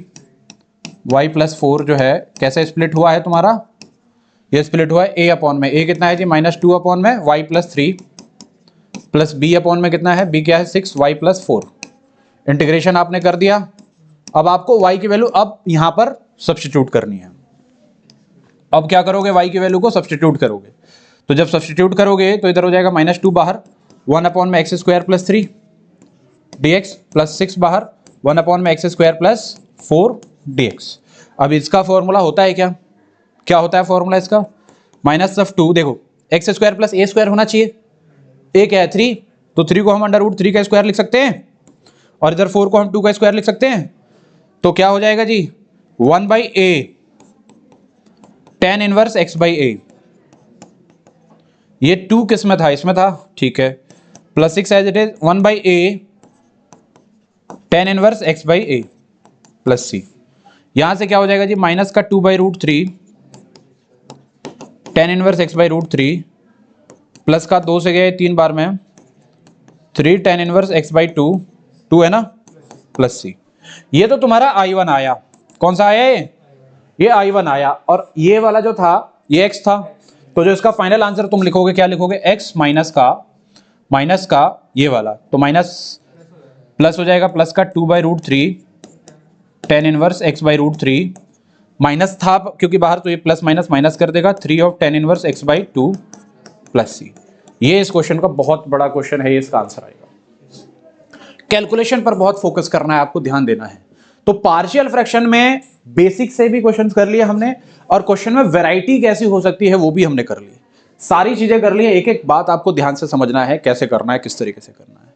S1: y + 4 जो है कैसे स्प्लिट हुआ है तुम्हारा, ये स्प्लिट हुआ है a अपॉन में, a कितना है जी, -2 अपॉन में y + 3 प्लस b अपॉन में कितना है, b क्या है 6 y + 4। इंटीग्रेशन आपने कर दिया। अब आपको y की वैल्यू अब यहां पर सब्स्टिट्यूट करनी है। अब क्या करोगे, y की वैल्यू को सब्स्टिट्यूट करोगे। तो जब सब्स्टिट्यूट करोगे तो इधर हो जाएगा -2 बाहर, 1 अपॉन में x² + 3 dx प्लस 6 बाहर, 1 अपॉन में x² + 4 dx। अब इसका फॉर्मूला होता है क्या, क्या होता है फॉर्मूला इसका, -2। देखो x² + a² होना चाहिए, a क्या है 3, तो 3 को हम √3 का स्क्वायर लिख सकते हैं और इधर 4 को हम 2 का स्क्वायर लिख सकते हैं। तो क्या हो जाएगा जी, 1/a tan इनवर्स x/a, ये 2 किस में था, इसमें था, ठीक है, plus 6 as it is 1/a tan inverse x/a plus c। यहां से क्या हो जाएगा जी, माइनस का 2/√3 tan इनवर्स x/√3 प्लस का 2 से गए 3 बार में 3 tan इनवर्स x/2, 2 है ना, प्लस c। ये तो तुम्हारा I1 आया। कौन सा आया ये I1 आया, और ये वाला जो था ये x था। तो जो इसका फाइनल आंसर तुम लिखोगे, क्या लिखोगे, x माइनस का ये वाला, तो माइनस प्लस हो जाएगा, प्लस का 2/√3 tan इनवर्स x/√3 माइनस था क्योंकि बाहर, तो ये प्लस माइनस कर देगा, 3 of tan inverse x/2 plus c। ये इस क्वेश्चन का बहुत बड़ा क्वेश्चन है, ये इसका आंसर आएगा। कैलकुलेशन पर बहुत फोकस करना है, आपको ध्यान देना है। तो पार्शियल फ्रैक्शन में बेसिक से भी क्वेश्चंस कर लिए हमने, और क्वेश्चन में वैरायटी कैसी हो सकती है वो भी हमने कर ली। सारी चीजें कर ली है, एक एक बात आपको ध्यान से समझना है, कैसे करना है, किस तरीके से करना है।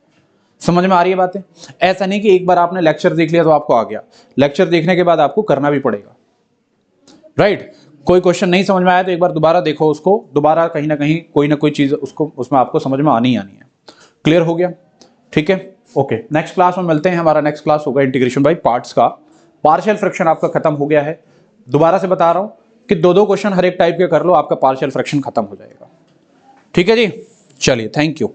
S1: समझ में आ रही है बातें? ऐसा नहीं कि एक बार आपने लेक्चर देख लिया तो आपको आ गया, लेक्चर देखने के बाद आपको करना भी पड़ेगा, राइट। कोई क्वेश्चन नहीं समझ में आया तो एक बार दोबारा देखो उसको, दोबारा कहीं ना कहीं कोई ना कोई चीज उसको उसमें आपको समझ में आनी है। क्लियर हो गया? ठीक है, ओके। नेक्स्ट क्लास में मिलते हैं। हमारा नेक्स्ट क्लास होगा इंटीग्रेशन बाय पार्ट्स का, पार्शियल फ्रैक्शन आपका खत्म हो गया है। दोबारा से बता रहा हूं कि दो दो क्वेश्चन हर एक टाइप के कर लो, आपका पार्शियल फ्रैक्शन खत्म हो जाएगा। ठीक है जी, चलिए, थैंक यू।